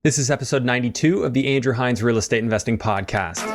This is episode 92 of the Andrew Hines Real Estate Investing Podcast.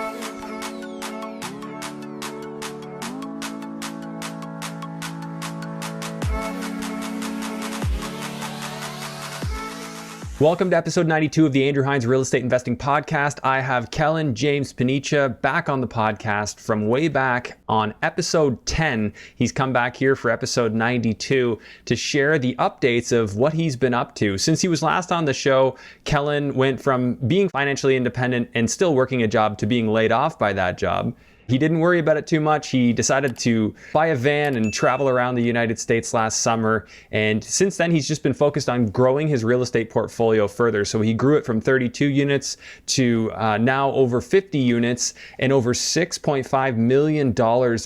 Welcome to episode 92 of the Andrew Hines Real Estate Investing Podcast. I have Kellan James Paniccia back on the podcast from way back on episode 10. He's come back here for episode 92 to share the updates of what he's been up to. Since he was last on the show, Kellan went from being financially independent and still working a job to being laid off by that job. He didn't worry about it too much. He decided to buy a van and travel around the United States last summer. And since then, he's just been focused on growing his real estate portfolio further. So he grew it from 32 units to now over 50 units and over $6.5 million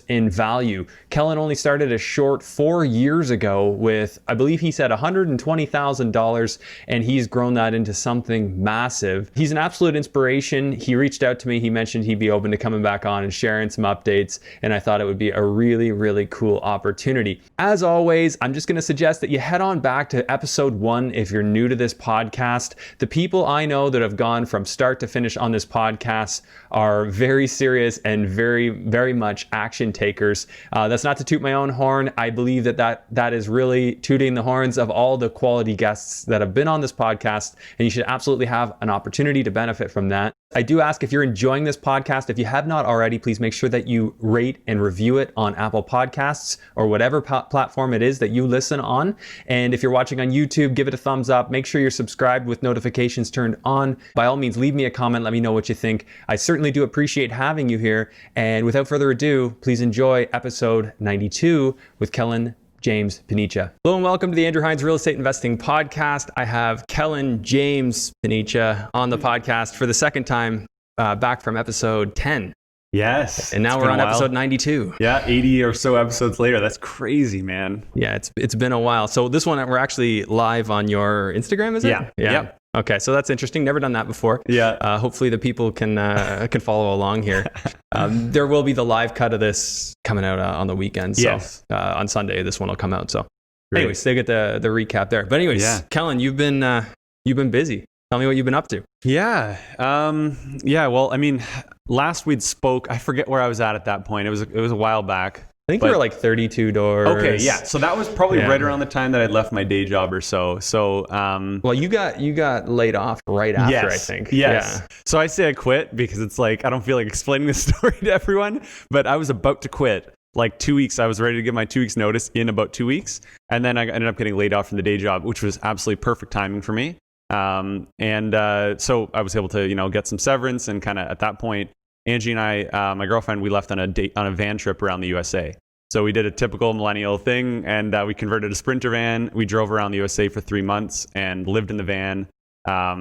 in value. Kellan only started a short 4 years ago with, I believe he said $120,000, and he's grown that into something massive. He's an absolute inspiration. He reached out to me. He mentioned he'd be open to coming back on and sharing some updates, and I thought it would be a really, really cool opportunity. As always, I'm just going to suggest that you head on back to episode 1 if you're new to this podcast. The people I know that have gone from start to finish on this podcast are very serious and very, very much action takers. That's not to toot my own horn. I believe that is really tooting the horns of all the quality guests that have been on this podcast, and you should absolutely have an opportunity to benefit from that. I do ask, if you're enjoying this podcast, if you have not already, please make sure that you rate and review it on Apple Podcasts or whatever platform it is that you listen on. And if you're watching on YouTube, give it a thumbs up. Make sure you're subscribed with notifications turned on. By all means, leave me a comment. Let me know what you think. I certainly do appreciate having you here. And without further ado, please enjoy episode 92 with Kellan James Paniccia. Hello and welcome to the Andrew Hines Real Estate Investing Podcast. I have Kellan James Paniccia on the podcast for the second time, back from episode 10. Yes. And now we're on episode 92. Yeah, 80 or so episodes later. That's crazy, man. Yeah, it's been a while. So this one, we're actually live on your Instagram, is it? Yeah. Yep. Okay, so that's interesting. Never done that before. Yeah. Hopefully the people can follow along here. There will be the live cut of this coming out on the weekend. So Yes. On Sunday, this one will come out. So Great. anyways, they get the recap there. But anyways, Yeah. Kellan, you've been busy. Tell me what you've been up to. Yeah. Well, I mean, last we'd spoke. I forget where I was at that point. It was a while back. I think we were like 32 doors. Okay, yeah. So that was probably Yeah. right around the time that I'd left my day job or so. So, Well, you got laid off right after, yes, I think. Yes. So I say I quit because it's like, I don't feel like explaining this story to everyone, but I was about to quit. Like 2 weeks, I was ready to give my 2 weeks notice in about 2 weeks. And then I ended up getting laid off from the day job, which was absolutely perfect timing for me. So I was able to, get some severance, and kind of at that point, Angie and I, my girlfriend, we left on a van trip around the USA. So we did a typical millennial thing, and we converted a Sprinter van. We drove around the USA for 3 months and lived in the van. I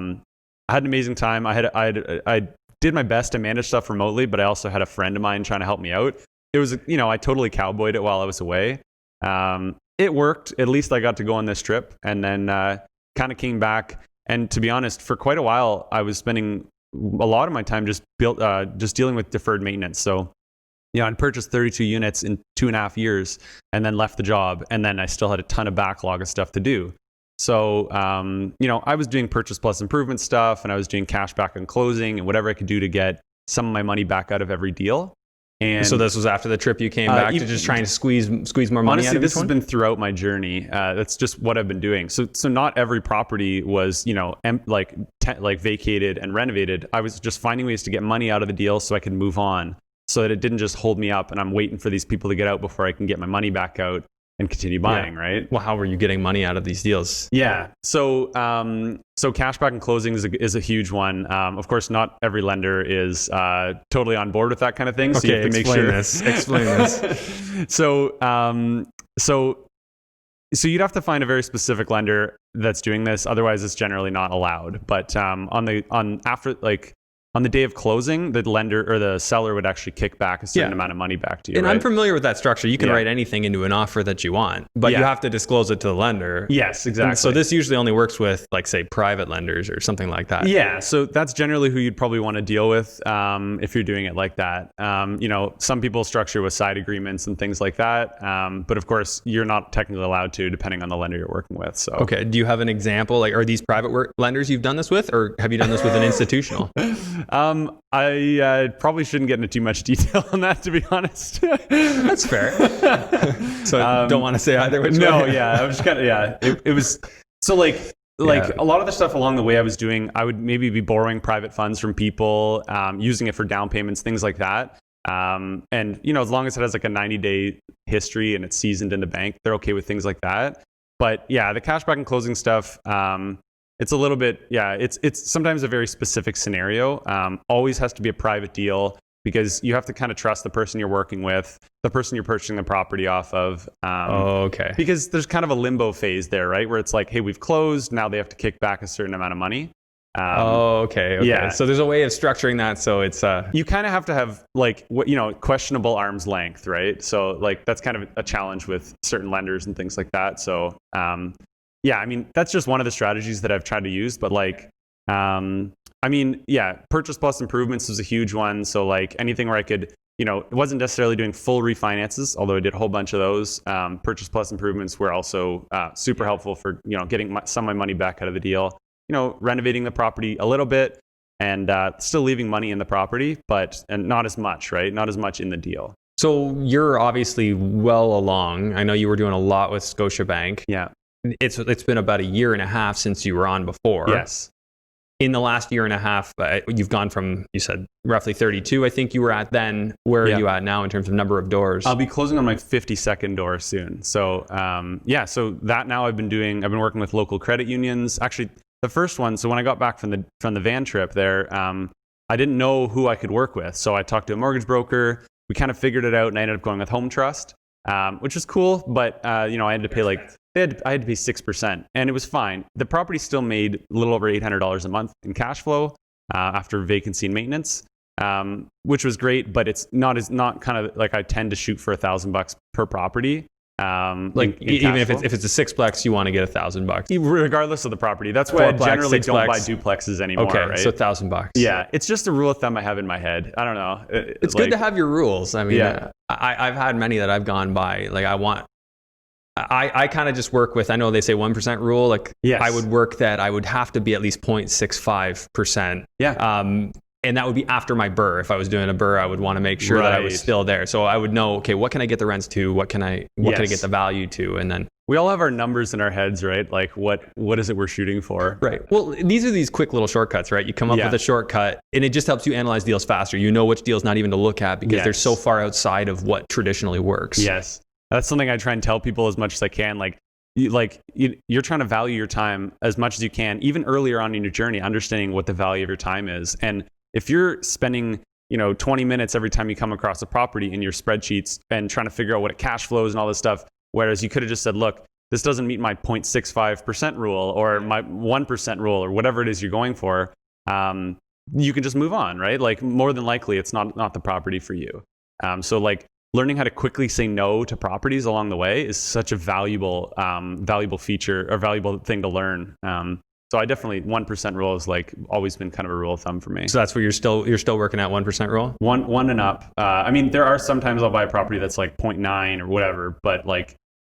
had an amazing time. I did my best to manage stuff remotely, but I also had a friend of mine trying to help me out. It was, I totally cowboyed it while I was away. It worked. At least I got to go on this trip, and then kind of came back. And to be honest, for quite a while, I was spending a lot of my time just dealing with deferred maintenance. So, I'd purchased 32 units in 2.5 years, and then left the job, and then I still had a ton of backlog of stuff to do. So, I was doing purchase plus improvement stuff, and I was doing cash back on closing and whatever I could do to get some of my money back out of every deal. And So this was after the trip you came back to just trying to squeeze more money honestly, out of this each has one? been throughout my journey. That's just what I've been doing. So not every property was, vacated and renovated. I was just finding ways to get money out of the deal so I could move on, so that it didn't just hold me up and I'm waiting for these people to get out before I can get my money back out and continue buying, right? Well, how were you getting money out of these deals? Yeah. So cashback and closing is a huge one. Of course, not every lender is totally on board with that kind of thing. So Okay, you have to make sure. Explain this. So you'd have to find a very specific lender that's doing this. Otherwise, it's generally not allowed. But on the day of closing, the lender or the seller would actually kick back a certain amount of money back to you. And right? I'm familiar with that structure. You can write anything into an offer that you want, but you have to disclose it to the lender. Yes, exactly. And so this usually only works with, like, say, private lenders or something like that. Yeah, so that's generally who you'd probably want to deal with if you're doing it like that. Some people structure with side agreements and things like that, but of course, you're not technically allowed to, depending on the lender you're working with. So, okay, do you have an example? Like, are these private lenders you've done this with, or have you done this with an institutional? I probably shouldn't get into too much detail on that, to be honest. That's fair. So I don't want to say either which way. No, yeah, I was kind of, it was, so like a lot of the stuff along the way I was doing, I would maybe be borrowing private funds from people, using it for down payments, things like that. And, as long as it has like a 90-day history and it's seasoned in the bank, they're okay with things like that. But yeah, the cashback and closing stuff, it's a little bit, it's sometimes a very specific scenario. Always has to be a private deal because you have to kind of trust the person you're working with, the person you're purchasing the property off of. Okay. Because there's kind of a limbo phase there, right? Where it's like, hey, we've closed. Now they have to kick back a certain amount of money. Okay. Yeah. So there's a way of structuring that. So it's you kind of have to have questionable arm's length, right? So like that's kind of a challenge with certain lenders and things like that. So that's just one of the strategies that I've tried to use. But purchase plus improvements was a huge one. So like anything where I could, it wasn't necessarily doing full refinances, although I did a whole bunch of those. Purchase plus improvements were also super helpful for, getting some of my money back out of the deal. Renovating the property a little bit and still leaving money in the property, and not as much, right? Not as much in the deal. So you're obviously well along. I know you were doing a lot with Scotiabank. Yeah. It's been about a year and a half since you were on before. Yes. In the last year and a half, you've gone from, you said, roughly 32, I think you were at then. Where are you at now in terms of number of doors? I'll be closing on my 52nd door soon. So, so that now I've been working with local credit unions. Actually, the first one, so when I got back from the van trip there, I didn't know who I could work with. So I talked to a mortgage broker. We kind of figured it out, and I ended up going with Home Trust, which was cool. But, I had to pay I had to pay 6%, and it was fine. The property still made a little over $800 a month in cash flow after vacancy and maintenance, which was great. But it's not kind of like I tend to shoot for $1,000 per property. Even if it's a sixplex, you want to get $1,000, regardless of the property. That's why I generally don't buy duplexes anymore. Okay, right? So $1,000. Yeah, it's just a rule of thumb I have in my head. I don't know. It's good to have your rules. I mean, I've had many that I've gone by. Like I kind of just work with, I know they say 1% rule. Like I would work that I would have to be at least 0.65%. Yeah. And that would be after my BRRRR. If I was doing a BRRRR, I would want to make sure that I was still there. So I would know, okay, what can I get the rents to? What can I get the value to? And then we all have our numbers in our heads, right? Like what is it we're shooting for? Right. Well, these are these quick little shortcuts, right? You come up with a shortcut and it just helps you analyze deals faster. You know which deals not even to look at because they're so far outside of what traditionally works. Yes. That's something I try and tell people as much as I can. You're trying to value your time as much as you can, even earlier on in your journey, understanding what the value of your time is. And if you're spending, 20 minutes every time you come across a property in your spreadsheets and trying to figure out what it cash flows and all this stuff, whereas you could have just said, look, this doesn't meet my 0.65% rule or my 1% rule or whatever it is you're going for, you can just move on, right? Like more than likely, it's not the property for you. Learning how to quickly say no to properties along the way is such a valuable feature or valuable thing to learn. So I definitely 1% rule is always been kind of a rule of thumb for me. So that's where you're still working at 1% rule? One and up. There are sometimes I'll buy a property that's like 0.9 or whatever, but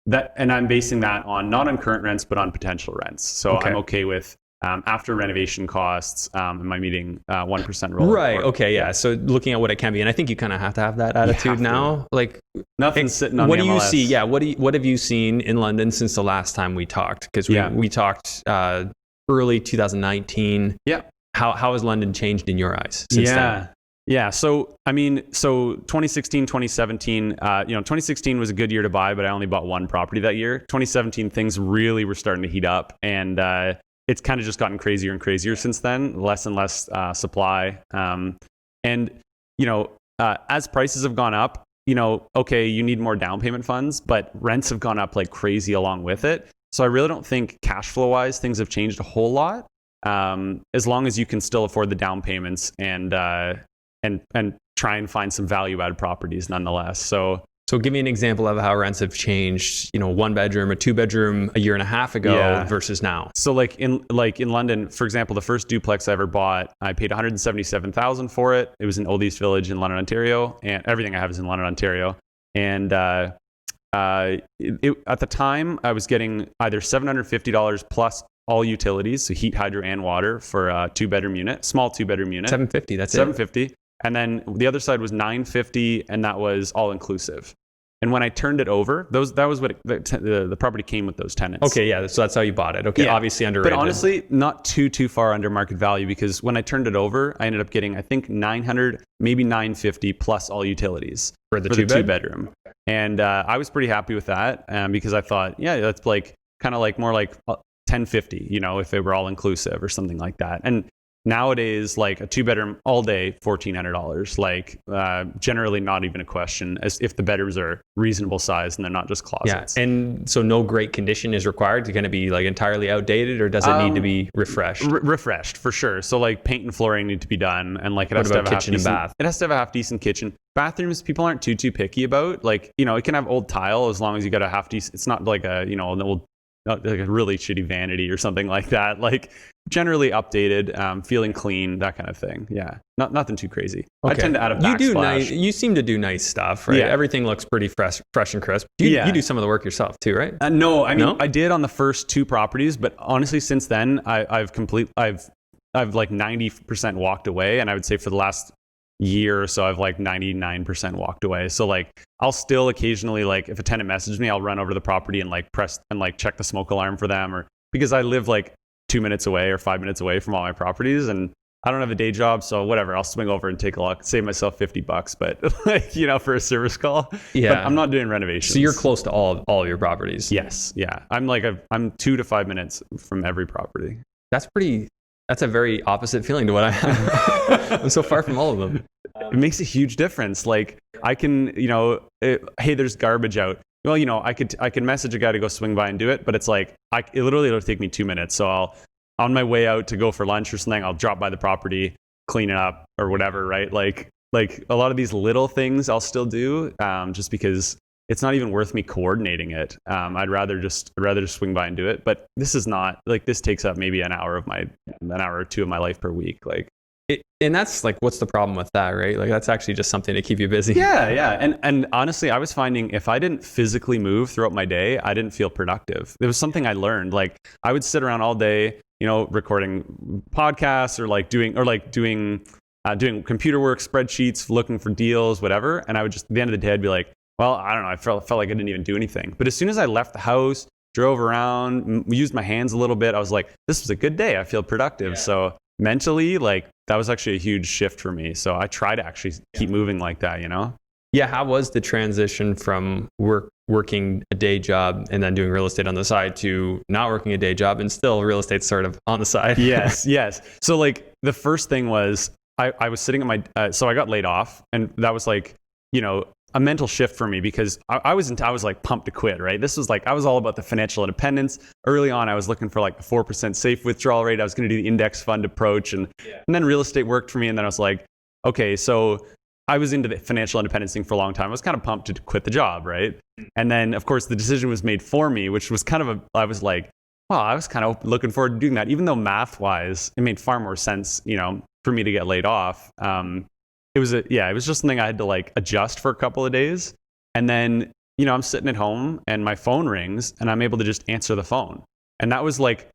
that, and I'm basing that on not on current rents, but on potential rents. So I'm okay with after renovation costs, am I meeting 1% rule? Right. Okay. Yeah. So looking at what it can be, and I think you kind of have to have that attitude now. Like nothing's sitting on. What the do MLS. you see? Yeah. What have you seen in London since the last time we talked? Because we talked early 2019. Yeah. How has London changed in your eyes since then? Yeah. So 2016, 2017. 2016 was a good year to buy, but I only bought one property that year. 2017, things really were starting to heat up, and it's kind of just gotten crazier and crazier since then, less and less supply. As prices have gone up, you need more down payment funds, but rents have gone up like crazy along with it. So I really don't think cash flow wise, things have changed a whole lot. as long as you can still afford the down payments and try and find some value added properties nonetheless. So give me an example of how rents have changed, one bedroom, a two bedroom a year and a half ago versus now. So like in London, for example, the first duplex I ever bought, I paid $177,000 for it. It was in Old East Village in London, Ontario, and everything I have is in London, Ontario. And at the time, I was getting either $750 plus all utilities, so heat, hydro, and water for a two-bedroom unit, small two-bedroom unit. $750, that's $750. And then the other side was $950, and that was all inclusive. And when I turned it over, that was what the property came with those tenants. Okay, yeah, so that's how you bought it. Okay, yeah. Obviously underrated. But honestly, not too far under market value, because when I turned it over, I ended up getting, I think, $900, maybe $950 plus all utilities for the two bedroom. Okay. And I was pretty happy with that because I thought, yeah, that's like kind of like more like $1050, if it were all inclusive or something like that. And nowadays, like a two bedroom all day, $1,400, like generally not even a question, as if the bedrooms are reasonable size and they're not just closets. Yeah, and so no great condition is required to kind of be like entirely outdated, or does it need to be refreshed? Refreshed for sure. So like paint and flooring need to be done, and like it has to have kitchen and bath. It has to have a half decent kitchen. Bathrooms, people aren't too picky about. Like it can have old tile as long as you got a half decent. It's not like an old, like a really shitty vanity or something like that. Like generally updated, feeling clean, that kind of thing. Yeah, nothing too crazy. Okay. I tend to add a backsplash. You seem to do nice stuff, right? Yeah. Everything looks pretty fresh and crisp. You do some of the work yourself too, right? No, I mean I did on the first two properties, but honestly, since then I've like 90% walked away, and I would say for the last year or so I've like 99% walked away. So like I'll still occasionally, like if a tenant messages me, I'll run over to the property and like press and like check the smoke alarm for them, or because I live like 2 minutes away or 5 minutes away from all my properties, and I don't have a day job, so whatever, I'll swing over and take a look, save myself $50, but like for a service call. Yeah, but I'm not doing renovations. So you're close to all your properties. Yes, yeah, I'm 2 to 5 minutes from every property. That's a very opposite feeling to what I have. I'm so far from all of them. It makes a huge difference. Like I can, hey, there's garbage out. Well, I could message a guy to go swing by and do it, but it's like, it'll take me 2 minutes. So on my way out to go for lunch or something, I'll drop by the property, clean it up or whatever, right? Like a lot of these little things I'll still do, just because it's not even worth me coordinating it. I'd rather just swing by and do it. But this is not like, this takes up maybe an hour or two of my life per week. And that's like, what's the problem with that, right? Like that's actually just something to keep you busy. Yeah. And honestly, I was finding if I didn't physically move throughout my day, I didn't feel productive. It was something I learned. Like I would sit around all day, recording podcasts or doing computer work, spreadsheets, looking for deals, whatever. And I would just, at the end of the day, I'd be like, well, I don't know. I felt like I didn't even do anything. But as soon as I left the house, drove around, used my hands a little bit, I was like, this was a good day. I feel productive. Yeah. So mentally, like that was actually a huge shift for me. So I try to actually keep moving like that, Yeah. How was the transition from working a day job and then doing real estate on the side to not working a day job and still real estate sort of on the side? Yes. So like the first thing was I was sitting at so I got laid off, and that was like, a mental shift for me, because I was like pumped to quit, right? This was like, I was all about the financial independence. Early on, I was looking for like a 4% safe withdrawal rate. I was going to do the index fund approach, and then real estate worked for me. And then I was like, okay, so I was into the financial independence thing for a long time. I was kind of pumped to quit the job, right? And then of course the decision was made for me, which was kind of I was like, wow, I was kind of looking forward to doing that, even though math wise, it made far more sense, for me to get laid off. It was just something I had to like adjust for a couple of days. And then, I'm sitting at home and my phone rings and I'm able to just answer the phone. And that was like,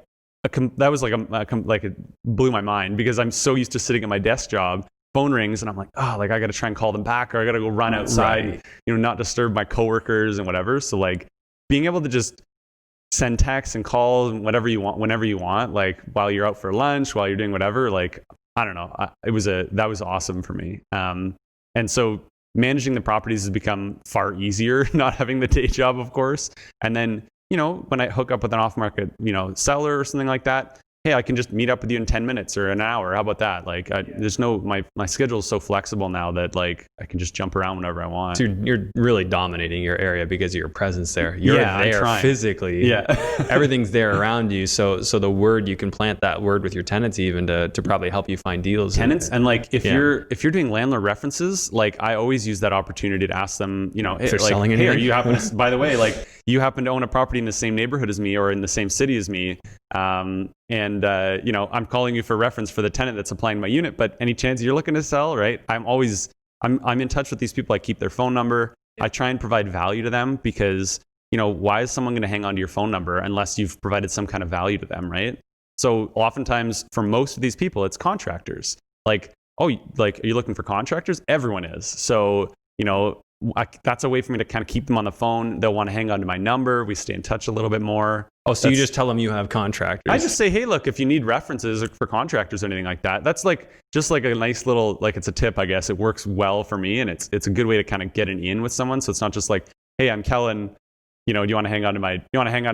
it blew my mind, because I'm so used to sitting at my desk job. Phone rings and I'm like, oh, like I got to try and call them back, or I got to go run outside, right, not disturb my coworkers and whatever. So like being able to just send texts and calls and whatever you want, whenever you want, like while you're out for lunch, while you're doing whatever, like, I don't know. That was awesome for me. And so managing the properties has become far easier, not having the day job, of course. And then, when I hook up with an off-market, seller or something like that, hey, I can just meet up with you in 10 minutes or an hour. How about that? Like, there's no, my schedule is so flexible now that like I can just jump around whenever I want. Dude, you're really dominating your area because of your presence there. You're Yeah, I'm there trying. physically. Yeah. Everything's there around you. So the word, you can plant that word with your tenants even to probably help you find deals. Tenants, and like if you're doing landlord references, like I always use that opportunity to ask them, you know, hey, they're like, selling hey, are anything? you happen to, by the way, like you happen to own a property in the same neighborhood as me or in the same city as me, you know, I'm calling you for reference for the tenant that's applying my unit, but any chance you're looking to sell, right? I'm in touch with these people. I keep their phone number. I try and provide value to them because, you know, why is someone going to hang on to your phone number unless you've provided some kind of value to them, right? So oftentimes for most of these people, it's contractors. Like, oh, like, are you looking for contractors? Everyone is. So, you know, that's a way for me to kind of keep them on the phone. They'll want to hang on to my number. We stay in touch a little bit more. Oh, so you just tell them you have contractors? I just say, hey, look, if you need references for contractors or anything like that, that's like just like a nice little, like it's a tip, I guess. It works well for me, and it's a good way to kind of get an in with someone. So it's not just like, hey, I'm Kellan. You know, do you want to hang on to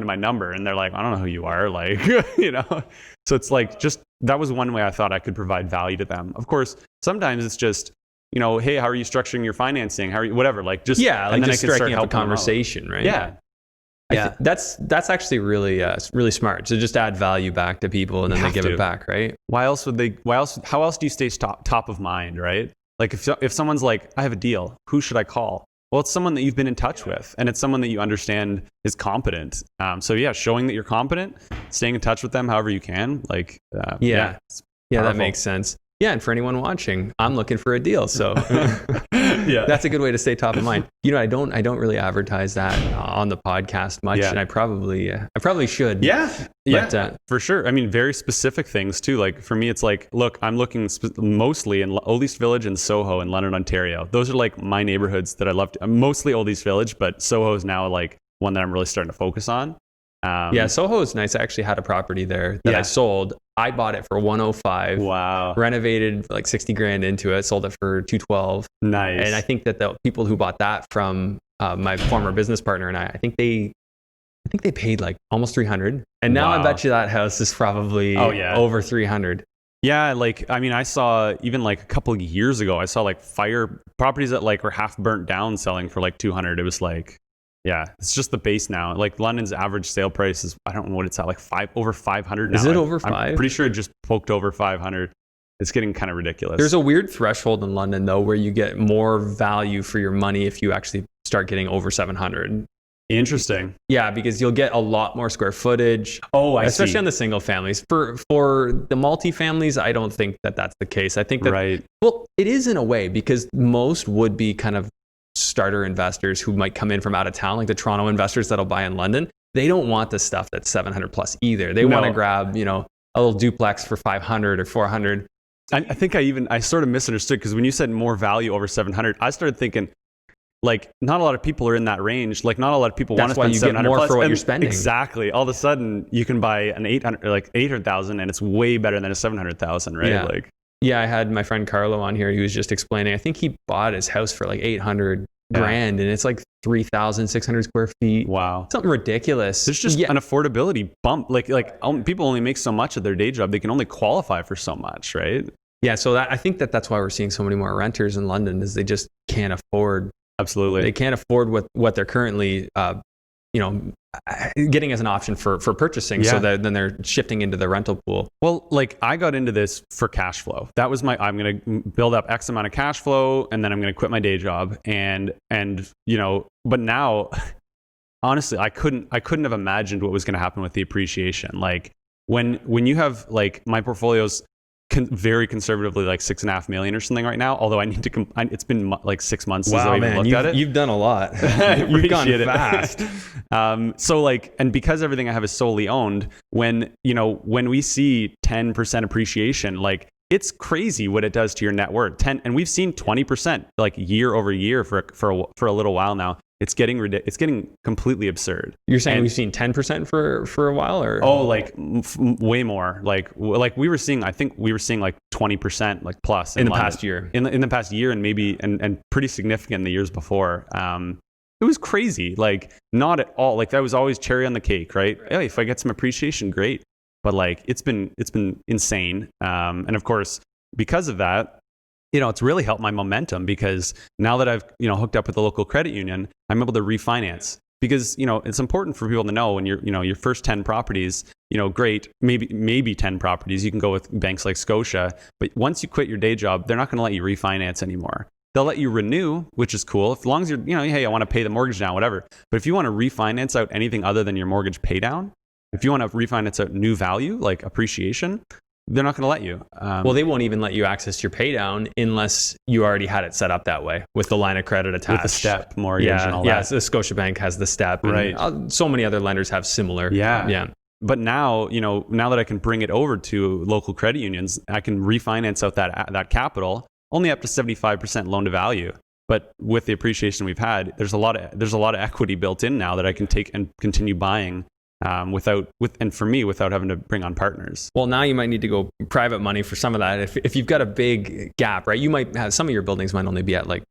my number? And they're like, I don't know who you are, like, you know. So it's like just that was one way I thought I could provide value to them. Of course, sometimes it's just, you know, hey, how are you structuring your financing? How are you, whatever, like just like and then just I can striking start up a conversation, right? Yeah. Yeah. That's actually really smart. So just add value back to people, and then they give it back, right? How else do you stay top of mind, right? Like if someone's like, I have a deal, who should I call? Well, it's someone that you've been in touch with, and it's someone that you understand is competent. So yeah, showing that you're competent, staying in touch with them however you can, like yeah, that makes sense. Yeah, and for anyone watching, I'm looking for a deal, so yeah, that's a good way to stay top of mind. You know, I don't really advertise that on the podcast much, and I probably should. Yeah, for sure. I mean, very specific things too. Like for me, it's like, look, I'm looking mostly in Old East Village and Soho in London, Ontario. Those are like my neighborhoods that I love. Mostly Old East Village, but Soho is now like one that I'm really starting to focus on. Yeah, Soho is nice. I actually had a property there that I sold. I bought it for 105. Wow. Renovated like 60 grand into it. Sold it for 212. Nice. And I think that the people who bought that from my former business partner and I think they paid like almost 300. And now I bet you that house is probably over 300. Yeah, like, I mean, I saw even like a couple of years ago, I saw like fire properties that like were half burnt down selling for like 200. It was like, yeah, it's just the base now. Like London's average sale price is, I don't know what it's at, like over 500 now. Is it over 5? I'm pretty sure it just poked over 500. It's getting kind of ridiculous. There's a weird threshold in London though, where you get more value for your money if you actually start getting over 700. Interesting. Yeah, because you'll get a lot more square footage. Oh, especially on the single families. For the multifamilies, I don't think that that's the case. I think that, well, it is in a way, because most would be kind of starter investors who might come in from out of town, like the Toronto investors that'll buy in London. They don't want the stuff that's 700 plus either. They want to grab, you know, a little duplex for 500 or 400. I think I sort of misunderstood, because when you said more value over 700, I started thinking, like, not a lot of people are in that range. Like, not a lot of people want to spend 700 more plus for what you're spending. Exactly. All of a sudden, you can buy an 800,000, and it's way better than a 700,000, right? Yeah. Like, yeah, I had my friend Carlo on here. He was just explaining. I think he bought his house for like 800 grand, and it's like 3,600 square feet. Wow, something ridiculous. There's just an affordability bump. Like people only make so much of their day job. They can only qualify for so much, right? Yeah. So I think that's why we're seeing so many more renters in London, is they just can't afford. Absolutely. They can't afford what they're currently, getting as an option for purchasing. So that then they're shifting into the rental pool. Well, like, I got into this for cash flow. That was I'm going to build up X amount of cash flow, and then I'm going to quit my day job. And you know, but now, honestly, I couldn't have imagined what was going to happen with the appreciation. Like when you have, like, my portfolio's very conservatively like 6.5 million or something right now. Although I need to, it's been like 6 months since I even looked at it. You've done a lot. You've gone fast. So like, and because everything I have is solely owned, when we see 10% appreciation, like, it's crazy what it does to your net worth. And we've seen 20% like year over year for a little while now. It's getting completely absurd. You're saying we've seen 10% for a while, or way more. Like we were seeing, I think we were seeing like 20% like plus in the past year. In the past year, and maybe and pretty significant in the years before. It was crazy. Like, not at all. Like, that was always cherry on the cake, right? Hey, if I get some appreciation, great. but like it's been insane. And of course, because of that, it's really helped my momentum, because now that I've, hooked up with the local credit union, I'm able to refinance. Because, it's important for people to know when your first 10 properties, great, maybe 10 properties, you can go with banks like Scotia. But once you quit your day job, they're not going to let you refinance anymore. They'll let you renew, which is cool. As long as you're, hey, I want to pay the mortgage down, whatever. But if you want to refinance out anything other than your mortgage pay down, if you want to refinance out new value, like appreciation, they're not going to let you. Well, they won't even let you access your pay down unless you already had it set up that way with the line of credit attached. With the step mortgage and all that. Yeah, so Scotiabank has the step. Right. And so many other lenders have similar. Yeah. But now, now that I can bring it over to local credit unions, I can refinance out that capital only up to 75% loan to value. But with the appreciation we've had, there's a lot of equity built in now that I can take and continue buying without having to bring on partners. Well, now you might need to go private money for some of that. If you've got a big gap, right? You might have, some of your buildings might only be at like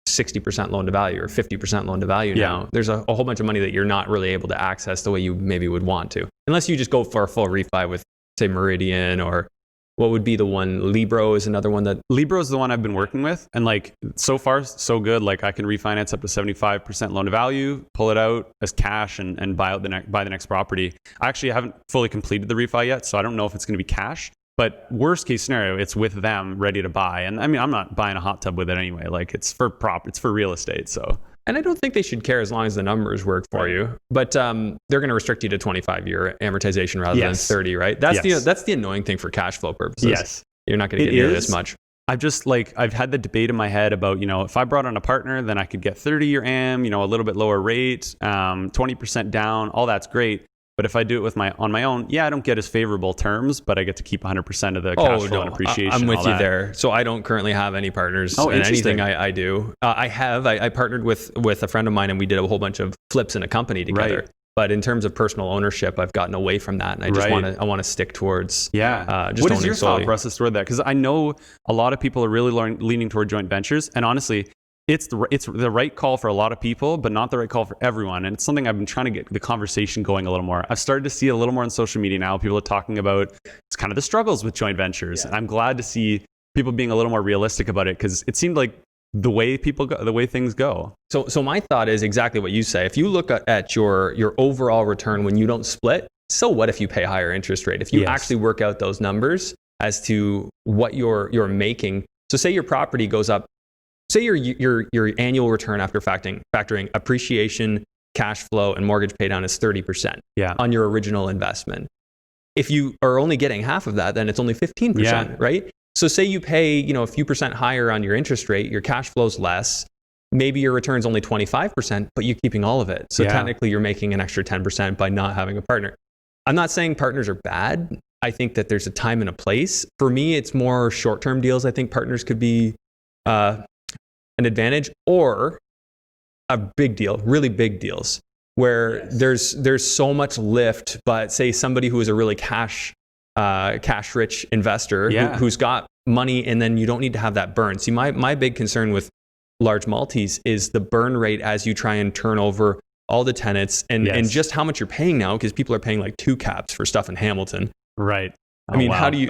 60% loan to value or 50% loan to value now. There's a whole bunch of money that you're not really able to access the way you maybe would want to, unless you just go for a full refi with, say, Meridian, or what would be the one? Libro is another one that... Libro is the one I've been working with. And like, so far, so good. Like, I can refinance up to 75% loan to value, pull it out as cash, and buy the next property. I actually haven't fully completed the refi yet, so I don't know if it's going to be cash. But worst case scenario, it's with them ready to buy. And I mean, I'm not buying a hot tub with it anyway. Like, it's for real estate. So... And I don't think they should care as long as the numbers work for you. But they're going to restrict you to 25-year amortization rather than 30, right? That's the annoying thing for cash flow purposes. Yes. You're not going to get near this much. I've had the debate in my head about, if I brought on a partner, then I could get 30-year AM, a little bit lower rate, 20% down, all that's great. But if I do it on my own, I don't get as favorable terms, but I get to keep 100% of the cash flow and appreciation. I'm with you there. So I don't currently have any partners in anything I do. I partnered with a friend of mine, and we did a whole bunch of flips in a company together. Right. But in terms of personal ownership, I've gotten away from that, and I just want to stick towards just what owning is your solely. thought process toward that? Because I know a lot of people are really leaning toward joint ventures, and honestly, it's the right call for a lot of people, but not the right call for everyone. And it's something I've been trying to get the conversation going a little more. I've started to see a little more on social media now. People are talking about it's kind of the struggles with joint ventures. Yeah. And I'm glad to see people being a little more realistic about it, because it seemed like the way things go. So my thought is exactly what you say. If you look at your overall return when you don't split, so what if you pay a higher interest rate? If you actually work out those numbers as to what you're making. So say your property goes up. Say your annual return after factoring appreciation, cash flow, and mortgage paydown is 30% on your original investment. If you are only getting half of that, then it's only 15%, right? So say you pay a few percent higher on your interest rate, your cash flow's less. Maybe your return's only 25%, but you're keeping all of it. So technically, you're making an extra 10% by not having a partner. I'm not saying partners are bad. I think that there's a time and a place. For me, it's more short-term deals. I think partners could be an advantage, or a big deal, really big deals, where there's so much lift, but say somebody who is a really cash rich investor who's got money, and then you don't need to have that burn. See, my big concern with large multis is the burn rate as you try and turn over all the tenants and just how much you're paying now, because people are paying like 2 caps for stuff in Hamilton. Right. I mean, how do you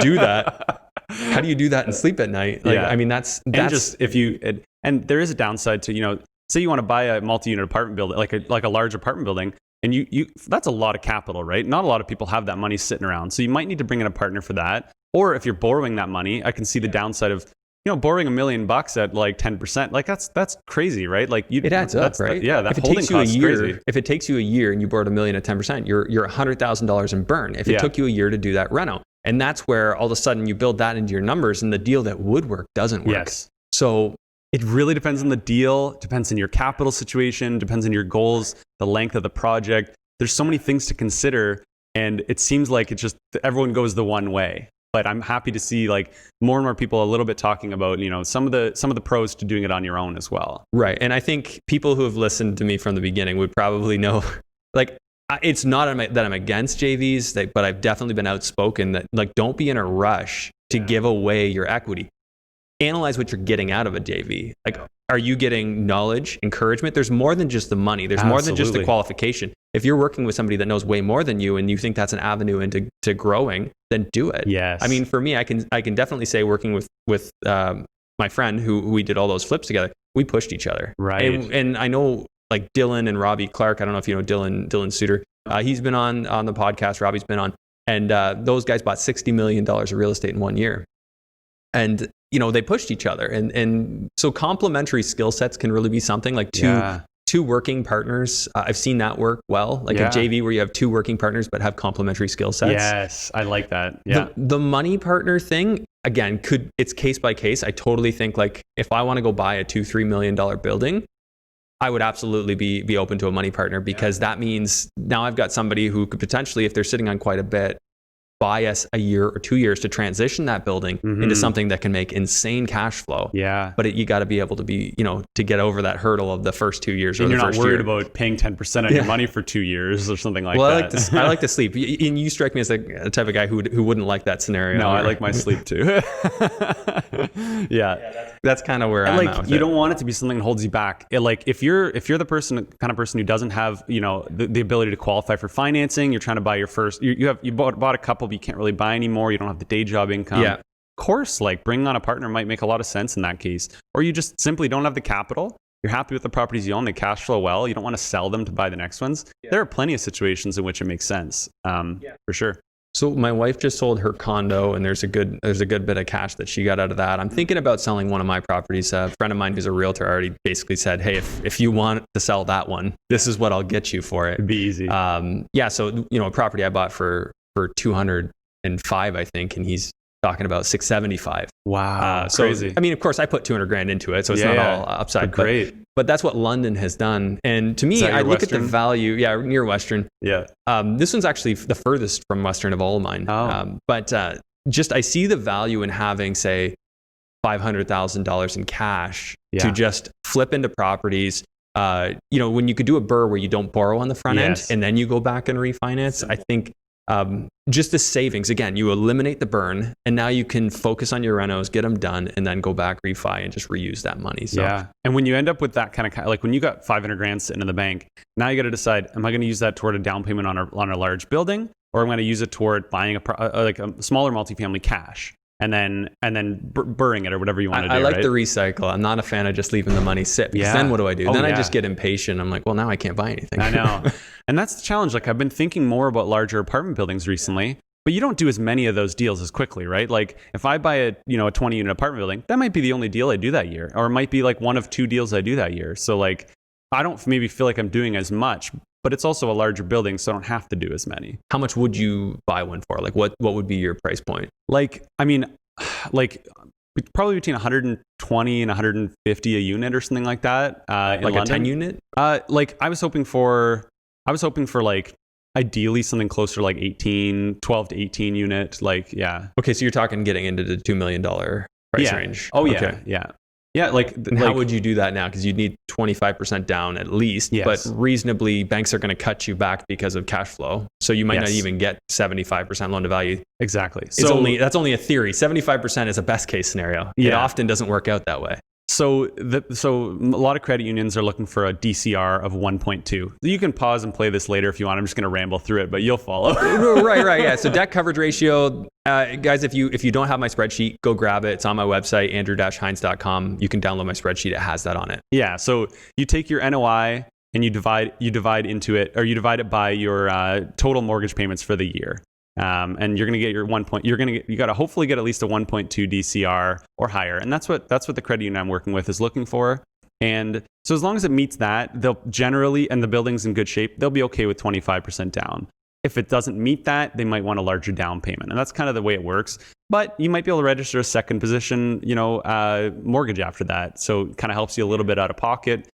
do that? How do you do that and sleep at night? Like, I mean, that's just and there is a downside to, say you want to buy a multi-unit apartment building, like a large apartment building, and you that's a lot of capital, right? Not a lot of people have that money sitting around. So you might need to bring in a partner for that. Or if you're borrowing that money, I can see the downside of, borrowing $1 million at like 10%, like that's crazy, right? Like it adds up, right? That holding cost is crazy. If it takes you a year and you borrowed $1 million at 10%, you're $100,000 in burn. If it took you a year to do that reno. And that's where all of a sudden you build that into your numbers, and the deal that would work doesn't work. Yes. So it really depends on the deal, depends on your capital situation, depends on your goals, the length of the project. There's so many things to consider, and it seems like it's just everyone goes the one way. But I'm happy to see like more and more people a little bit talking about, some of the pros to doing it on your own as well. Right. And I think people who have listened to me from the beginning would probably know, like, it's not that I'm against JVs, but I've definitely been outspoken that, like, don't be in a rush to give away your equity. analyze what you're getting out of a JV. Like, are you getting knowledge, encouragement? There's more than just the money. There's more than just the qualification. If you're working with somebody that knows way more than you and you think that's an avenue into growing, then do it. Yes. I mean, for me, I can definitely say working with my friend who we did all those flips together, we pushed each other. Right. And I know like Dylan and Robbie Clark. I don't know if you know Dylan Suter. He's been on the podcast. Robbie's been on. And those guys bought $60 million of real estate in 1 year. And, they pushed each other. And so complementary skill sets can really be something like two working partners. I've seen that work well, like a JV where you have two working partners but have complementary skill sets. Yes, I like that. Yeah. The money partner thing, again, it's case by case. I totally think like if I want to go buy a $2-3 million building, I would absolutely be open to a money partner, because that means now I've got somebody who could potentially, if they're sitting on quite a bit, buy us a year or 2 years to transition that building into something that can make insane cash flow. Yeah. But you got to be able to be, to get over that hurdle of the first 2 years. And or you're the not first worried year. about paying 10% on your money for 2 years or something like that. Well, I like to sleep. And you strike me as a type of guy who wouldn't like that scenario. No, I like my sleep too. That's kind of where I'm at with you don't want it to be something that holds you back. If you're the kind of person who doesn't have, the ability to qualify for financing, you're trying to buy your first, you bought a couple, but you can't really buy anymore. You don't have the day job income. Yeah. Of course, bringing on a partner might make a lot of sense in that case. Or you just simply don't have the capital. You're happy with the properties you own. They cash flow well. You don't want to sell them to buy the next ones. Yeah. There are plenty of situations in which it makes sense, for sure. So my wife just sold her condo, and there's a good bit of cash that she got out of that. I'm thinking about selling one of my properties. A friend of mine who's a realtor already basically said, hey, if you want to sell that one, this is what I'll get you for it. It'd be easy. So a property I bought for 205, I think, and he's talking about 675. Wow, so crazy. I mean, of course, I put 200 grand into it, so it's not all upside. Great. But that's what London has done. And to me, I look at the value. Yeah, near Western. Yeah. This one's actually the furthest from Western of all of mine. Oh. But I see the value in having, say, $500,000 in cash to just flip into properties. When you could do a BRRRR where you don't borrow on the front end and then you go back and refinance, I think just the savings, again, you eliminate the burn, and now you can focus on your renos, get them done, and then go back, refi, and just reuse that money. So, yeah. And when you end up with that kind of, when you got 500 grand sitting in the bank, now you got to decide, am I going to use that toward a down payment on a large building, or am I going to use it toward buying a smaller multifamily cash? And then burring it or whatever you want to do. I like the recycle. I'm not a fan of just leaving the money sit, because then what do I do? I just get impatient. I'm like, well, now I can't buy anything. I know. And that's the challenge. I've been thinking more about larger apartment buildings recently, but you don't do as many of those deals as quickly, right? If I buy a 20 unit apartment building, that might be the only deal I do that year, or it might be one of two deals I do that year. So I don't maybe feel like I'm doing as much, but it's also a larger building, so I don't have to do as many. How much would you buy one for? What would be your price point? Probably between 120 and 150 a unit or something like that. In London. A 10 unit? I was hoping for ideally something closer to 12 to 18 unit. Okay, so you're talking getting into the $2 million price range. Oh, okay. Yeah. How would you do that now? Because you'd need 25% down at least, but reasonably, banks are going to cut you back because of cash flow. So you might not even get 75% loan to value. Exactly. That's only a theory. 75% is a best case scenario. It often doesn't work out that way. So a lot of credit unions are looking for a DCR of 1.2. You can pause and play this later if you want. I'm just going to ramble through it, but you'll follow. Right. Yeah. So debt coverage ratio, guys, if you don't have my spreadsheet, go grab it. It's on my website, andrew-hines.com. You can download my spreadsheet. It has that on it. Yeah. So you take your NOI and you divide it by your total mortgage payments for the year. And you're going to get you got to hopefully get at least a 1.2 DCR or higher. And that's what the credit union I'm working with is looking for. And so as long as it meets that, they'll generally, and the building's in good shape, they'll be okay with 25% down. If it doesn't meet that, they might want a larger down payment. And that's kind of the way it works. But you might be able to register a second position, mortgage after that. So it kind of helps you a little bit out of pocket.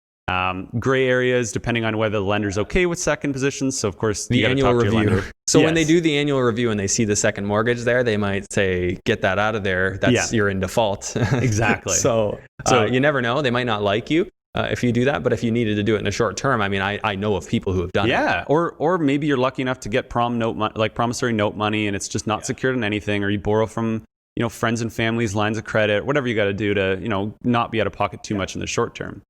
Gray areas, depending on whether the lender's okay with second positions. So of course, the annual review. So when they do the annual review and they see the second mortgage there, they might say, get that out of there. You're in default. Exactly. So you never know. They might not like you if you do that. But if you needed to do it in a short term, I mean, I know of people who have done it. Yeah. Or maybe you're lucky enough to get promissory note money and it's just not secured in anything, or you borrow from friends and families, lines of credit, whatever you got to do to, not be out of pocket too much in the short term.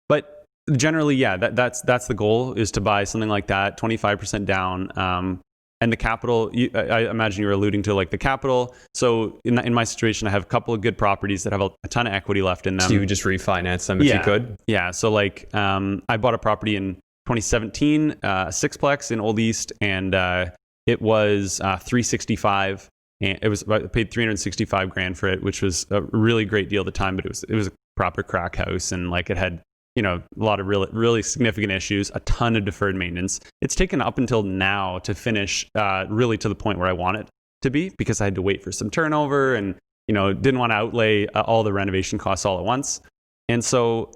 But generally, yeah, that's the goal, is to buy something like that, 25% down. And the capital, I imagine you're alluding to like the capital. So in my situation, I have a couple of good properties that have a ton of equity left in them. So you would just refinance them if you could? Yeah. So like I bought a property in 2017, sixplex in Old East, and it was 365. And I paid $365,000 for it, which was a really great deal at the time, but it was a proper crack house, and like it had a lot of really, really significant issues, a ton of deferred maintenance. It's taken up until now to finish really to the point where I want it to be, because I had to wait for some turnover and, didn't want to outlay all the renovation costs all at once. And so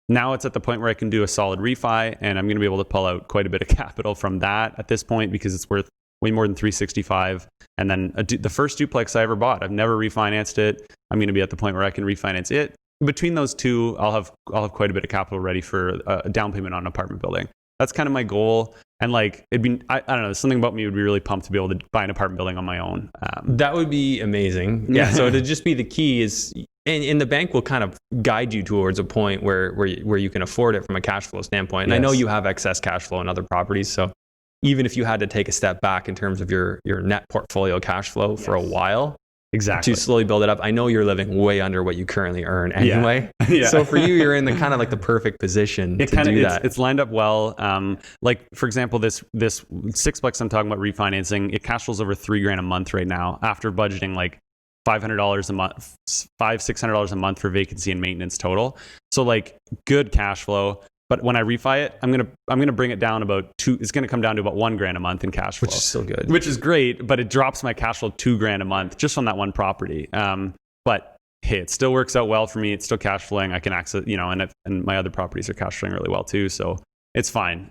now it's at the point where I can do a solid refi, and I'm going to be able to pull out quite a bit of capital from that at this point, because it's worth way more than 365. And then the first duplex I ever bought, I've never refinanced it. I'm going to be at the point where I can refinance it. Between those two, I'll have quite a bit of capital ready for a down payment on an apartment building. That's kind of my goal. And like, I don't know, something about me would be really pumped to be able to buy an apartment building on my own. That would be amazing. Yeah. So it'd just be, the key is, and the bank will kind of guide you towards a point where you can afford it from a cash flow standpoint. And I know you have excess cash flow in other properties. So even if you had to take a step back in terms of your net portfolio cash flow for a while, to slowly build it up, I know you're living way under what you currently earn anyway. Yeah. So for you, you're in the kind of like the perfect position to do that. It's lined up well. Like for example, this sixplex I'm talking about refinancing, it cash flows over $3,000 a month right now, after budgeting like $500 a month, $600 a month for vacancy and maintenance total. So like good cash flow. But when I refi it, I'm gonna bring it down it's gonna come down to about $1,000 a month in cash flow, which is still good, which is great. But it drops my cash flow $2,000 a month just on that one property. But hey, it still works out well for me. It's still cash flowing. I can access, and my other properties are cash flowing really well too. So it's fine.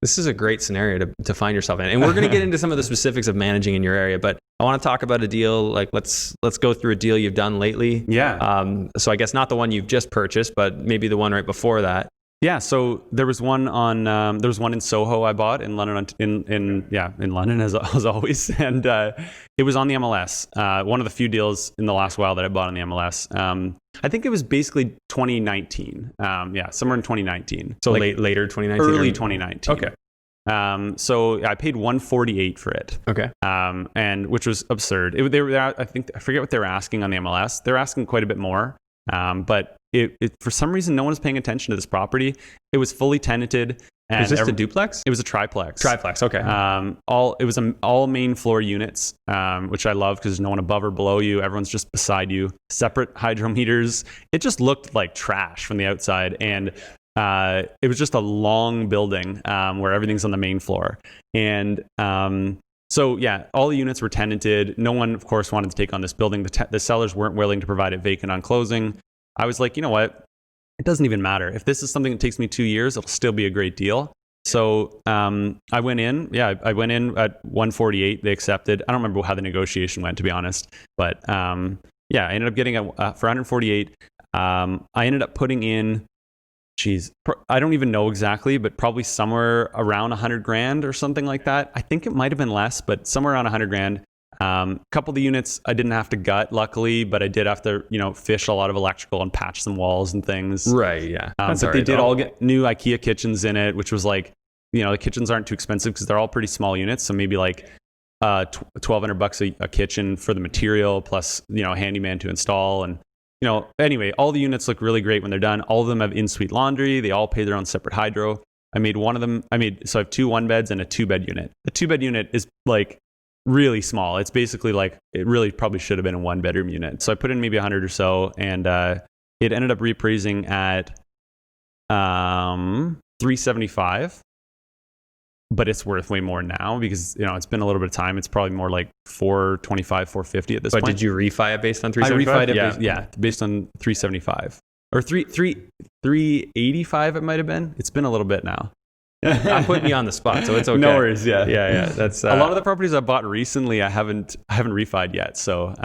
This is a great scenario to find yourself in, and we're gonna get into some of the specifics of managing in your area. But I want to talk about a deal. Like let's go through a deal you've done lately. Yeah. So I guess not the one you've just purchased, but maybe the one right before that. Yeah, so there was one in Soho I bought in London, in London as always, and it was on the MLS. One of the few deals in the last while that I bought on the MLS. I think it was basically 2019. Somewhere in 2019. So like later 2019, early 2019. Okay. So I paid $148 for it. Okay. And which was absurd. I forget what they were asking on the MLS. They're asking quite a bit more. But it for some reason, no one was paying attention to this property. It was fully tenanted. And is this a duplex? It was a triplex. Triplex, okay. It was all main floor units, which I love because there's no one above or below you. Everyone's just beside you. Separate hydrometers. It just looked like trash from the outside, and it was just a long building where everything's on the main floor. And so yeah, all the units were tenanted. No one, of course, wanted to take on this building. The sellers weren't willing to provide it vacant on closing. I was like, you know what? It doesn't even matter. If this is something that takes me 2 years, it'll still be a great deal. So I went in. Yeah, I went in at 148. They accepted. I don't remember how the negotiation went, to be honest. But I ended up getting it for 148. I ended up putting in, I don't even know exactly, but probably somewhere around $100,000 or something like that. I think it might have been less, but somewhere around $100,000. A couple of the units I didn't have to gut, luckily, but I did have to, fish a lot of electrical and patch some walls and things. Right, yeah. But they did all get new IKEA kitchens in it, which was like, the kitchens aren't too expensive because they're all pretty small units. So maybe like $1,200 a kitchen for the material plus, a handyman to install. And, anyway, all the units look really great when they're done. All of them have in-suite laundry. They all pay their own separate hydro. So I have 2 1-beds and a 2-bed unit. The 2-bed unit is like really small. It's basically like, it really probably should have been a 1-bedroom unit. So I put in maybe 100 or so, and it ended up reappraising at $375, but it's worth way more now because it's been a little bit of time. It's probably more like $425, $450 at this point. But did you refi it based on $375? I refied it based on $375 or $385. It might have been. It's been a little bit now. I'm putting you on the spot, so it's okay. No worries. Yeah. That's a lot of the properties I bought recently. I haven't refied yet, so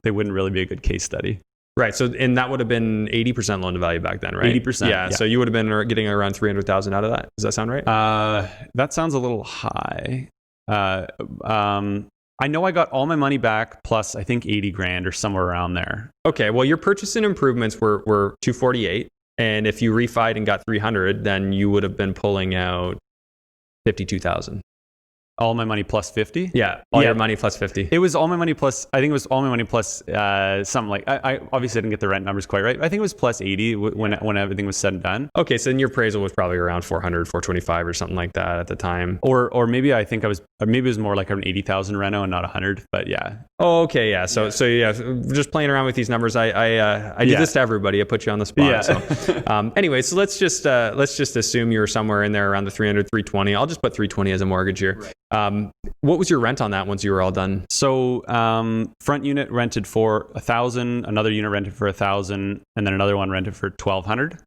they wouldn't really be a good case study. Right. So, and that would have been 80% loan to value back then, right? 80%. Yeah. So you would have been getting around 300,000 out of that. Does that sound right? That sounds a little high. I know I got all my money back plus I think 80 grand or somewhere around there. Okay, well, your purchase and improvements were 248, and if you refied and got 300, then you would have been pulling out 52,000. All my money plus 50? Yeah, your money plus 50. It was all my money plus, I think it was all my money plus something like, I obviously didn't get the rent numbers quite right. I think it was plus 80 when everything was said and done. Okay, so then your appraisal was probably around 400, 425 or something like that at the time. Or maybe maybe it was more like an 80,000 reno and not 100, but yeah. Oh, okay, yeah. So just playing around with these numbers, I do this to everybody. I put you on the spot. Yeah. So, anyway, so let's just assume you were somewhere in there around the 300, 320. I'll just put 320 as a mortgage here. Right. What was your rent on that once you were all done? So front unit rented for $1,000, another unit rented for $1,000, and then another one rented for $1,200.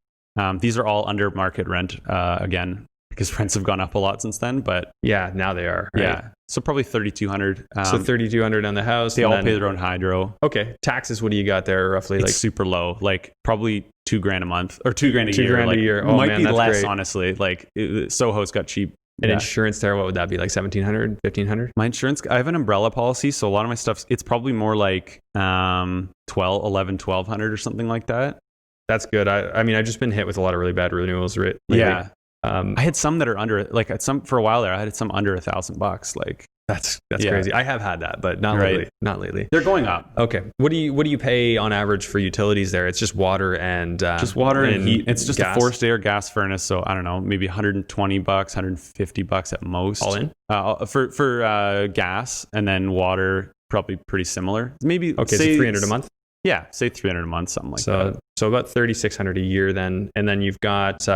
These are all under market rent again, because rents have gone up a lot since then. But yeah, now they are. Right? Yeah, so probably $3,200. So $3,200 on the house. They all pay their own hydro. Okay, taxes. What do you got there roughly? It's super low, like probably $2,000 a month or $2,000 a year. $2,000 a year. Oh, might man, be that's less, great. honestly. Like Soho's got cheap. And insurance there, what would that be, like $1,700, $1,500? My insurance, I have an umbrella policy, so a lot of my stuff, it's probably more like $1,200 or something like that. That's good. I mean, I've just been hit with a lot of really bad renewals lately. Yeah. I had some that are under, like for a while there, I had some under $1,000. Like that's crazy. I have had that, but not lately. Not lately. They're going up. Okay. What do you pay on average for utilities there? It's just water and heat. It's just gas. A forced air gas furnace. So I don't know, maybe $120, $150 at most. All in? For gas, and then water probably pretty similar. Maybe so $300 a month. Yeah, say $300 a month, something like that. So about $3,600 a year then, and then you've got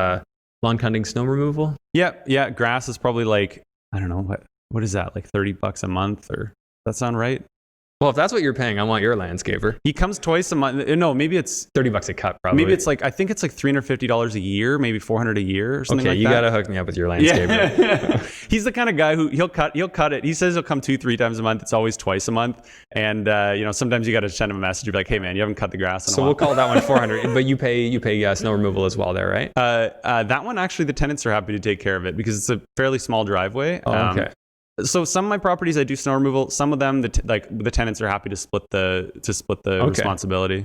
lawn cutting, snow removal. Yeah. Grass is probably like, I don't know what is that, like $30 a month, or does that sound right? Well, if that's what you're paying, I want your landscaper. He comes twice a month. No, maybe it's $30 a cut, probably. Maybe it's like, I think it's like $350 a year, maybe $400 a year or something like that. Okay, you gotta hook me up with your landscaper. Yeah. He's the kind of guy who he'll cut it. He says he'll come 2-3 times a month. It's always twice a month. And sometimes you got to send him a message. You're like, hey man, you haven't cut the grass in a while. So we'll call that one $400. But you pay snow removal as well there, right? That one actually, the tenants are happy to take care of it because it's a fairly small driveway. Oh, okay. So some of my properties I do snow removal. Some of them, the tenants are happy to split the responsibility.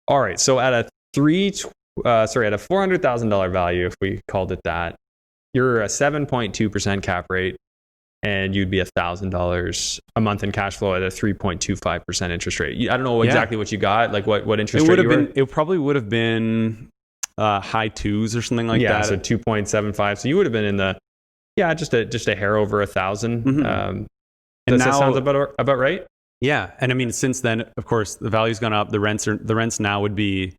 All right. So at a $400,000 value, if we called it that, you're a 7.2% cap rate, and you'd be $1,000 a month in cash flow at a 3.25% interest rate. I don't know exactly what you got, like what interest rate you were. It probably would have been high twos or something like that. Yeah, so 2.75. So you would have been in the just a hair over 1,000. Mm-hmm. Does that sound about right? Yeah, and I mean, since then, of course, the value's gone up. The rents now would be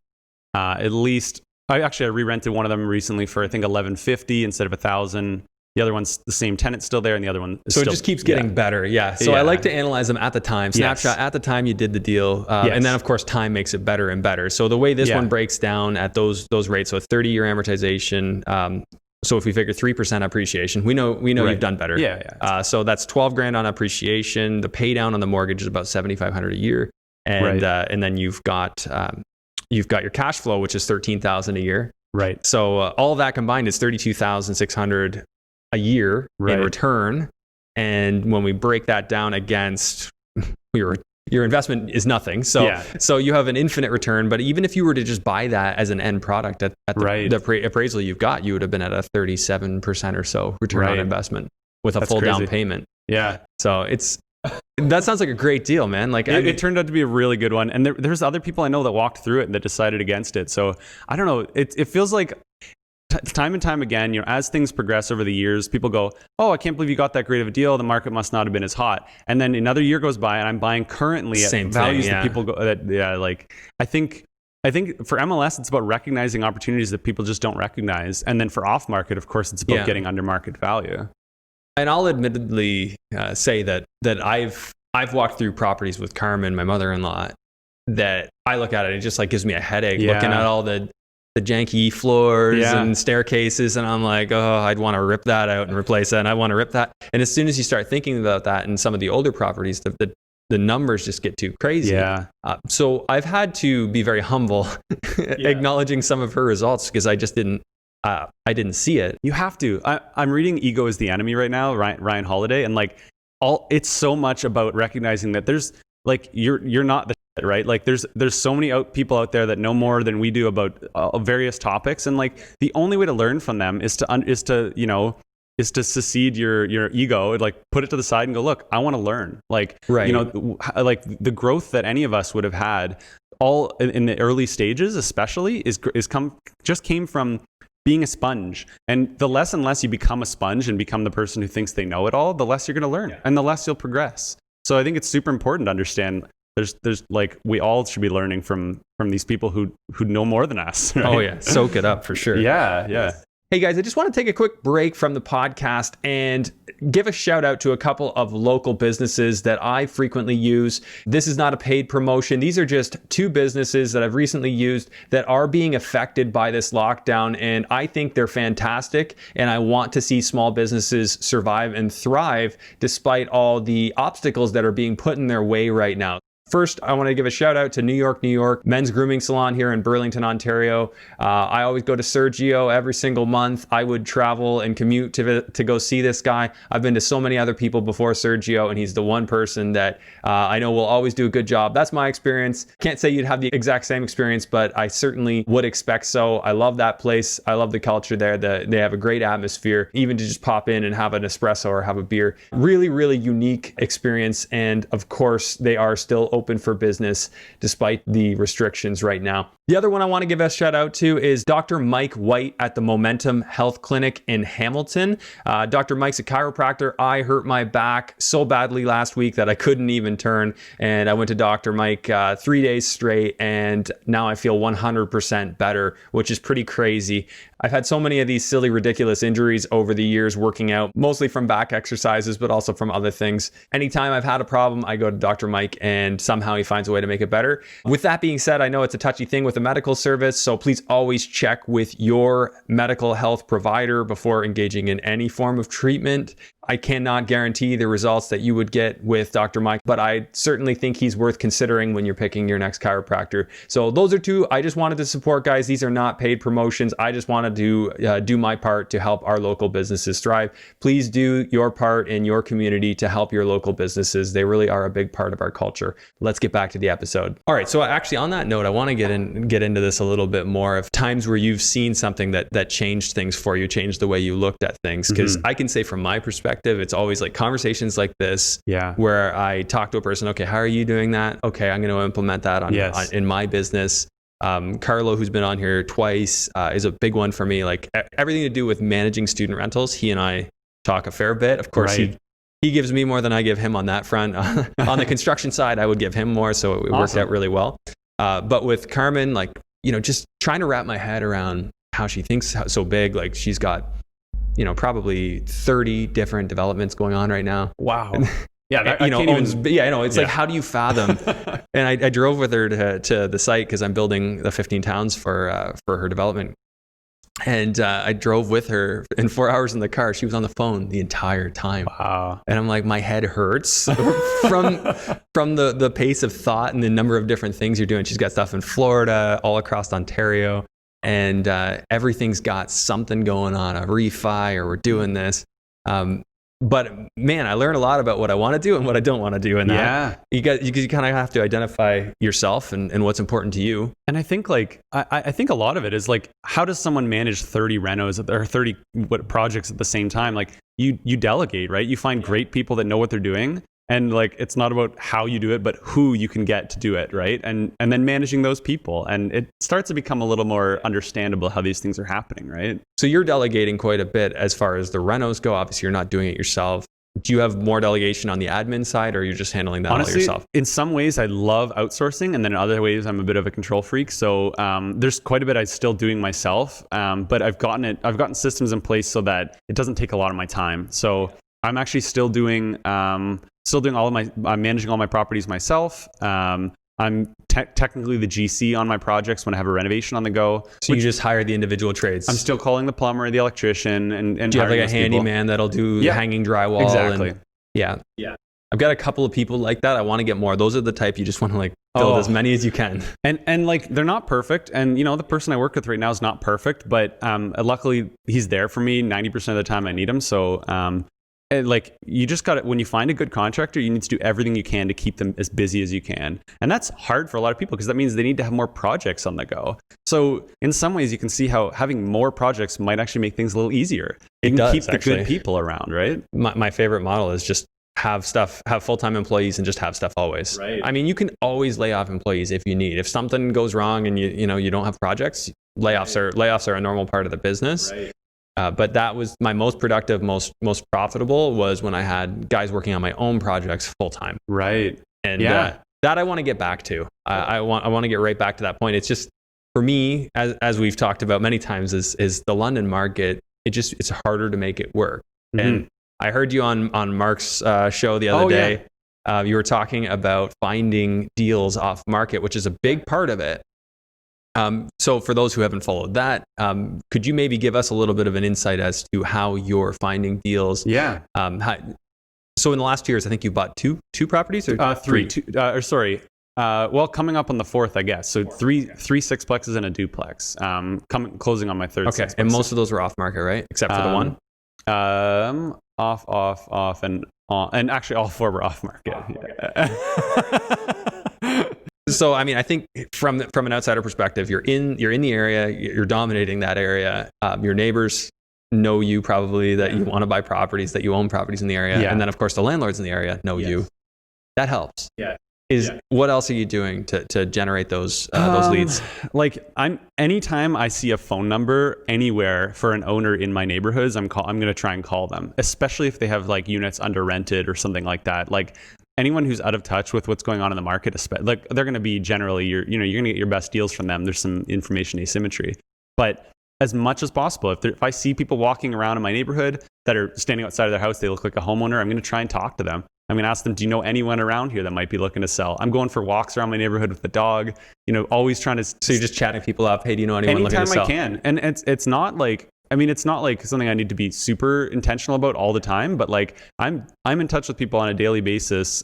at least. I re-rented one of them recently for I think $1,150 instead of $1,000. The other one's the same tenant still there, and the other one is so still, it just keeps getting better. Yeah. So I like to analyze them at the time. Snapshot at the time you did the deal, and then of course time makes it better and better. So the way this one breaks down at those rates, so 30-year amortization. So if we figure 3% appreciation, we know you've done better. Yeah. So that's $12,000 on appreciation. The pay down on the mortgage is about $7,500 a year, and then you've got your cash flow, which is $13,000 a year. Right. So all of that combined is $32,600 a year in return. And when we break that down against your investment is nothing. So you have an infinite return. But even if you were to just buy that as an end product at the appraisal you've got, you would have been at a 37% or so return on investment with a full down payment. Yeah. So that sounds like a great deal, man. Like it turned out to be a really good one. And there's other people I know that walked through it and that decided against it. So I don't know. It feels like time and time again, as things progress over the years, people go, oh, I can't believe you got that great of a deal. The market must not have been as hot. And then another year goes by and I'm buying currently at values that people go, I think for MLS, it's about recognizing opportunities that people just don't recognize. And then for off market, of course, it's about getting under market value. And I'll admittedly say that I've walked through properties with Carmen, my mother-in-law, that I look at it, it just like gives me a headache looking at all the janky floors and staircases, and I'm like, oh, I'd want to rip that out and replace that, and I want to rip that. And as soon as you start thinking about that in some of the older properties, the numbers just get too crazy. So I've had to be very humble, acknowledging some of her results because I just didn't see it. You have to. I'm reading Ego is the Enemy right now, Ryan Holiday, and like it's so much about recognizing that there's like, you're not the shit, right? Like there's so many people out there that know more than we do about various topics. And like, the only way to learn from them is to secede your ego, and like put it to the side and go, look, I want to learn. Like, Right. Like the growth that any of us would have had all in the early stages, especially came from being a sponge. And the less and less you become a sponge and become the person who thinks they know it all, the less you're going to learn and the less you'll progress. So I think it's super important to understand there's like, we all should be learning from these people who know more than us. Right? Oh yeah. Soak it up for sure. Yeah. Hey guys, I just want to take a quick break from the podcast and give a shout out to a couple of local businesses that I frequently use. This is not a paid promotion. These are just two businesses that I've recently used that are being affected by this lockdown, and I think they're fantastic, and I want to see small businesses survive and thrive despite all the obstacles that are being put in their way right now. First, I want to give a shout out to New York men's grooming salon here in Burlington, Ontario. I always go to Sergio every single month. I would travel and commute to go see this guy. I've been to so many other people before Sergio, and he's the one person that I know will always do a good job. That's my experience. Can't say you'd have the exact same experience, but I certainly would expect so. I love that place. I love the culture there. They have a great atmosphere, even to just pop in and have an espresso or have a beer. Really, really unique experience. And of course, they are still open for business despite the restrictions right now. The other one I want to give a shout out to is Dr. Mike White at the Momentum Health Clinic in Hamilton. Dr. Mike's a chiropractor. I hurt my back so badly last week that I couldn't even turn, and I went to Dr. Mike 3 days straight, and now I feel 100% better, which is pretty crazy. I've had so many of these silly, ridiculous injuries over the years working out, mostly from back exercises, but also from other things. Anytime I've had a problem, I go to Dr. Mike, and somehow he finds a way to make it better. With that being said, I know it's a touchy thing with a medical service, so please always check with your medical health provider before engaging in any form of treatment. I cannot guarantee the results that you would get with Dr. Mike, but I certainly think he's worth considering when you're picking your next chiropractor. So those are two I just wanted to support, guys. These are not paid promotions. I just wanted to do my part to help our local businesses thrive. Please do your part in your community to help your local businesses. They really are a big part of our culture. Let's get back to the episode. All right, so actually on that note, I want to get into this a little bit more of times where you've seen something that changed things for you, changed the way you looked at things. Because I can say from my perspective, it's always like conversations like this where I talk to a person, okay, how are you doing that? Okay, I'm going to implement that in my business. Carlo, who's been on here twice, is a big one for me. Like everything to do with managing student rentals, he and I talk a fair bit. Of course, he gives me more than I give him on that front. On the construction side, I would give him more, so it worked out really well. But with Carmen, like, just trying to wrap my head around how she thinks so big. Like she's got probably 30 different developments going on right now. Wow. Yeah, it's like, how do you fathom? And I drove with her to the site because I'm building the 15 towns for her development. And I drove with her, in 4 hours in the car. She was on the phone the entire time. Wow. And I'm like, my head hurts from the pace of thought and the number of different things you're doing. She's got stuff in Florida, all across Ontario. And everything's got something going on, a refi, or we're doing this. But man, I learned a lot about what I want to do and what I don't want to do. And that you kind of have to identify yourself and what's important to you. And I think I think a lot of it is like, how does someone manage 30 renos or 30 projects at the same time? Like you delegate, right? You find great people that know what they're doing. And like, it's not about how you do it, but who you can get to do it, right? And then managing those people. And it starts to become a little more understandable how these things are happening, right? So you're delegating quite a bit as far as the renos go. Obviously, you're not doing it yourself. Do you have more delegation on the admin side, or you're just handling that all yourself? In some ways, I love outsourcing, and then in other ways, I'm a bit of a control freak. So there's quite a bit I'm still doing myself, but I've gotten systems in place so that it doesn't take a lot of my time. So I'm actually still doing I'm managing all my properties myself. I'm technically the GC on my projects when I have a renovation on the go. So you just hire the individual trades. I'm still calling the plumber, the electrician, and do you have like a handyman that'll do hanging drywall? Exactly. Yeah. I've got a couple of people like that. I want to get more. Those are the type you just want to like build as many as you can. And like, they're not perfect. And the person I work with right now is not perfect, but luckily he's there for me 90% of the time I need him. So like you just got to, when you find a good contractor, you need to do everything you can to keep them as busy as you can. And that's hard for a lot of people because that means they need to have more projects on the go. So in some ways you can see how having more projects might actually make things a little easier. You can keep the good people around, right? My favorite model is just have full-time employees and just have stuff always. Right. I mean, you can always lay off employees if you need. If something goes wrong and you don't have projects, layoffs are a normal part of the business. Right. But that was my most productive, most profitable was when I had guys working on my own projects full time. Right. And that I want to get back to. I want to get right back to that point. It's just for me, as we've talked about many times, is the London market. It's harder to make it work. Mm-hmm. And I heard you on Mark's show the other day. Yeah. You were talking about finding deals off market, which is a big part of it. So for those who haven't followed that, could you maybe give us a little bit of an insight as to how you're finding deals? Yeah. So in the last 2 years, I think you bought two properties or three. Well, coming up on the fourth, I guess. So three sixplexes and a duplex. Closing on my third. Okay, and most of those were off market, right? Except for the one. Off, and on, and actually all four were off market. So, I mean, I think from an outsider perspective, you're in the area, you're dominating that area. Your neighbors know you probably that you want to buy properties, that you own properties in the area, and then of course the landlords in the area know you. That helps. What else are you doing to generate those leads? Like anytime I see a phone number anywhere for an owner in my neighborhoods, I'm going to try and call them, especially if they have like units under rented or something like that. Like anyone who's out of touch with what's going on in the market, like they're going to be generally you're going to get your best deals from them. There's some information asymmetry, but as much as possible, if I see people walking around in my neighborhood that are standing outside of their house, they look like a homeowner, I'm going to try and talk to them. I'm going to ask them, do you know anyone around here that might be looking to sell? I'm going for walks around my neighborhood with the dog, always trying to. So you're just chatting people up. Hey, do you know anyone looking to sell? Anytime I can. And it's not like something I need to be super intentional about all the time, but like I'm in touch with people on a daily basis,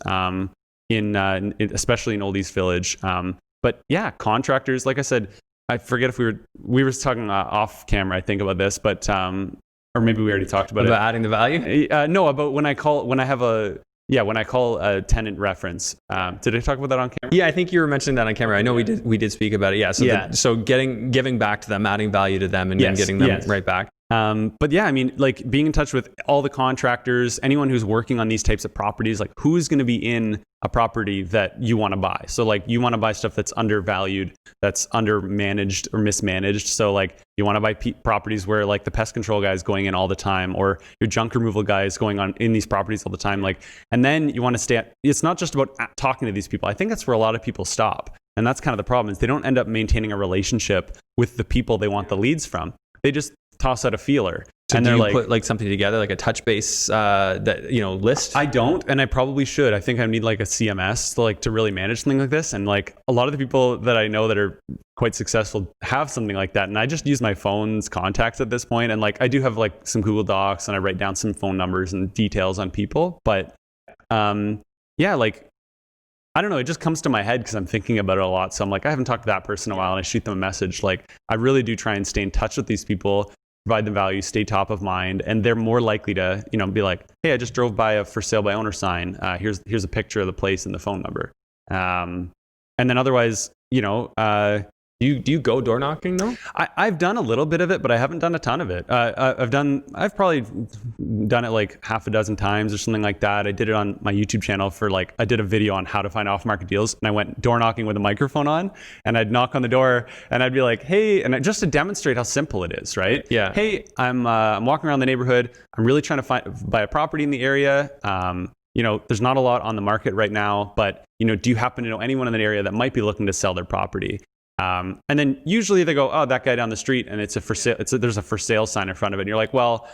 especially in Old East Village. But yeah, contractors, like I said, I forget if we were talking off camera, I think, about this, but or maybe we already talked about adding the value. No, about when I call a tenant reference. Did I talk about that on camera? Yeah, I think you were mentioning that on camera. I know we did speak about it. Yeah. So giving back to them, adding value to them, and then getting them right back. But yeah, I mean, like being in touch with all the contractors, anyone who's working on these types of properties, like who's going to be in a property that you want to buy. So like you want to buy stuff that's undervalued, that's undermanaged or mismanaged. So like you want to buy properties where like the pest control guy is going in all the time, or your junk removal guy is going on in these properties all the time. Like, and then you want to it's not just about talking to these people. I think that's where a lot of people stop. And that's kind of the problem, is they don't end up maintaining a relationship with the people they want the leads from. They just toss out a feeler. So and do you put like something together, like a touch base list? I don't, and I probably should. I think I need like a CMS to really manage something like this. And like a lot of the people that I know that are quite successful have something like that. And I just use my phone's contacts at this point. And like I do have like some Google Docs, and I write down some phone numbers and details on people. But like I don't know, it just comes to my head because I'm thinking about it a lot. So I'm like, I haven't talked to that person in a while, and I shoot them a message. Like I really do try and stay in touch with these people, provide them value, stay top of mind, and they're more likely to, be like, hey, I just drove by a for sale by owner sign. Here's a picture of the place and the phone number. And then otherwise, do you go door knocking though? I've done a little bit of it, but I haven't done a ton of it. I've probably done it like half a dozen times or something like that. I did it on my YouTube channel I did a video on how to find off market deals, and I went door knocking with a microphone on, and I'd knock on the door and I'd be like, hey, and just to demonstrate how simple it is, right? Yeah. Hey, I'm walking around the neighborhood. I'm really trying to buy a property in the area. There's not a lot on the market right now, but do you happen to know anyone in that area that might be looking to sell their property? And then usually they go, oh, that guy down the street, and it's a for sale. There's a for sale sign in front of it. And you're like, well,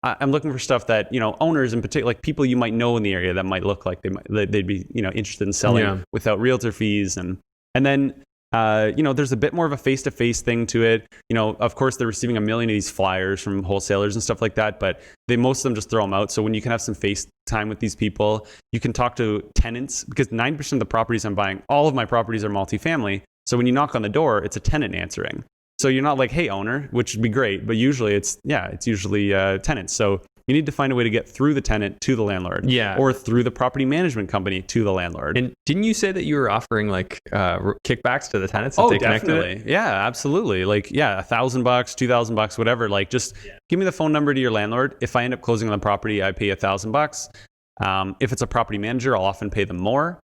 I'm looking for stuff that, owners in particular, like people you might know in the area that might look like they'd be, interested in selling without realtor fees. And then, there's a bit more of a face-to-face thing to it. Of course, they're receiving a million of these flyers from wholesalers and stuff like that, but most of them just throw them out. So when you can have some face time with these people, you can talk to tenants, because 90% of the properties I'm buying, all of my properties are multifamily. So when you knock on the door, it's a tenant answering. So you're not like, hey, owner, which would be great. But usually it's usually tenants. So You need to find a way to get through the tenant to the landlord. Yeah. Or through the property management company to the landlord. And didn't you say that you were offering like kickbacks to the tenants if they connected definitely. it? Yeah, absolutely. Like, yeah, $1,000, $2,000, whatever. Like, just give me the phone number to your landlord. If I end up closing on the property, I pay $1,000. If it's a property manager, I'll often pay them more.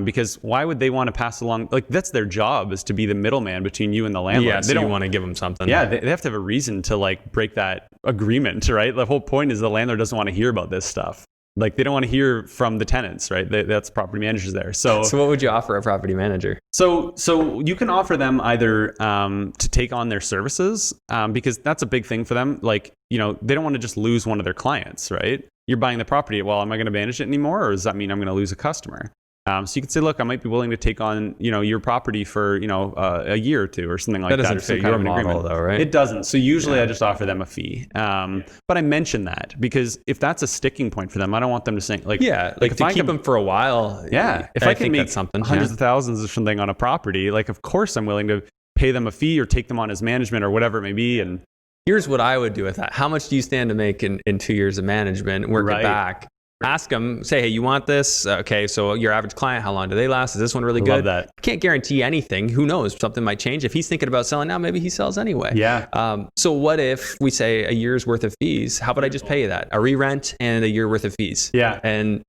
Because why would they want to pass along? Like, that's their job, is to be the middleman between you and the landlord. Yeah, so they don't want to give them something. Yeah, they have to have a reason to like break that agreement, right? The whole point is the landlord doesn't want to hear about this stuff. Like, they don't want to hear from the tenants, right? That's property managers there. So what would you offer a property manager? So you can offer them either to take on their services, because that's a big thing for them. Like, they don't want to just lose one of their clients, right? You're buying the property. Well, am I going to manage it anymore, or does that mean I'm going to lose a customer? So you could say, look, I might be willing to take on, your property for, a year or two or something like that. That doesn't fit your model though, right? It doesn't. So usually I just offer them a fee. But I mention that because if that's a sticking point for them, I don't want them to say like if to keep them for a while. Yeah. If I can make something hundreds of thousands or something on a property, like, of course I'm willing to pay them a fee or take them on as management or whatever it may be. And here's what I would do with that. How much do you stand to make in 2 years of management? Work it back. Ask them, say, hey, you want this? Okay, so your average client, how long do they last? Is this one really good? Love that. I can't guarantee anything. Who knows? Something might change. If he's thinking about selling now, maybe he sells anyway. Yeah. So what if we say a year's worth of fees? How about I just pay you that? A re-rent and a year worth of fees. Yeah. And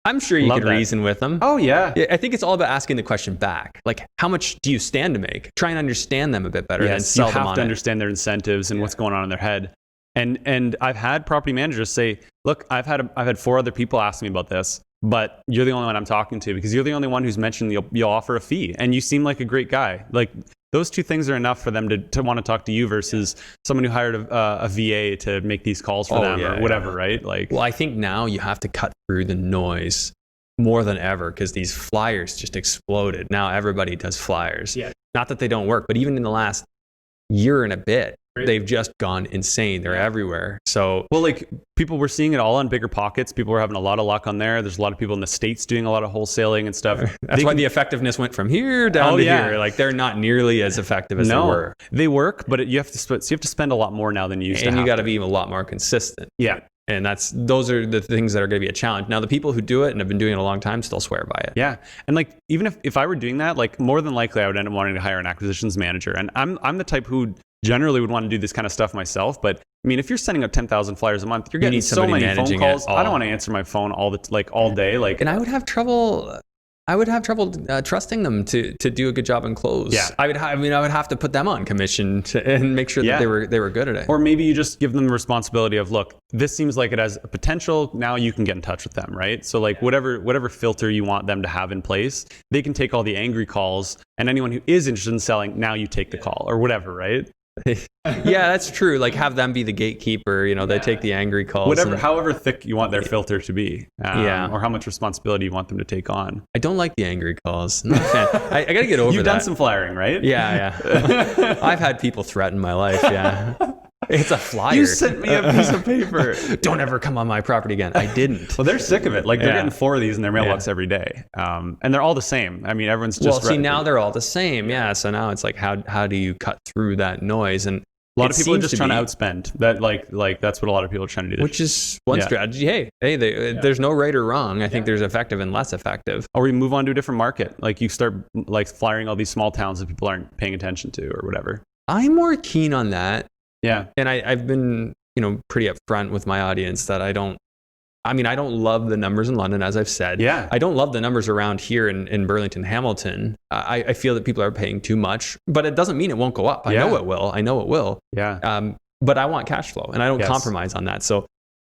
I'm sure you could reason with them. Oh, yeah. I think it's all about asking the question back. Like, how much do you stand to make? Try and understand them a bit better than sell them on it. You have to understand their incentives and what's going on in their head. And I've had property managers say, look, I've had 4 other people ask me about this, but you're the only one I'm talking to because you're the only one who's mentioned you'll offer a fee, and you seem like a great guy. Like, those 2 things are enough for them to want to talk to you versus someone who hired a VA to make these calls for them or whatever, right? Like, well, I think now you have to cut through the noise more than ever because these flyers just exploded. Now everybody does flyers. Yeah. Not that they don't work, but even in the last year and a bit, they've just gone insane. They're everywhere. So, well, like, people were seeing it all on Bigger Pockets. People were having a lot of luck on there. There's a lot of people in the States doing a lot of wholesaling and stuff. That's why the effectiveness went from here down to here. Like, they're not nearly as effective as they were. They work, but you have to spend a lot more now than you used to. And you got to be a lot more consistent. Yeah. And those are the things that are going to be a challenge. Now, the people who do it and have been doing it a long time still swear by it. Yeah. And like, even if I were doing that, like, more than likely I would end up wanting to hire an acquisitions manager. And I'm the type who generally would want to do this kind of stuff myself. But I mean, if you're sending out 10,000 flyers a month, you're getting so many phone calls. I don't want to answer my phone all day. Like, and I would have trouble trusting them to do a good job and close. Yeah. I would have to put them on commission and make sure that they were good at it. Or maybe you just give them the responsibility of, look, this seems like it has a potential. Now you can get in touch with them, right? So like, whatever filter you want them to have in place, they can take all the angry calls, and anyone who is interested in selling, now you take the call or whatever, right? Yeah, that's true. Like, have them be the gatekeeper. They take the angry calls. However thick you want their filter to be, or how much responsibility you want them to take on. I don't like the angry calls. I'm not a fan. I got to get over that. You've done some flyering, right? Yeah. I've had people threaten my life. Yeah. It's a flyer. You sent me a piece of paper. Don't ever come on my property again. I didn't. Well, they're sick of it. Like, they're getting 4 of these in their mailbox every day. And they're all the same. I mean, everyone's just... Well, see, now they're all the same. Yeah. So now it's like, how do you cut through that noise? And a lot of people are just trying to outspend. That like that's what a lot of people are trying to do. Which is one strategy. Hey, there's no right or wrong. I think there's effective and less effective. Or you move on to a different market. Like, you start like flyering all these small towns that people aren't paying attention to or whatever. I'm more keen on that. Yeah. And I've been, pretty upfront with my audience that I don't love the numbers in London, as I've said. Yeah. I don't love the numbers around here in Burlington, Hamilton. I feel that people are paying too much, but it doesn't mean it won't go up. I know it will. Yeah. But I want cash flow, and I don't compromise on that. So,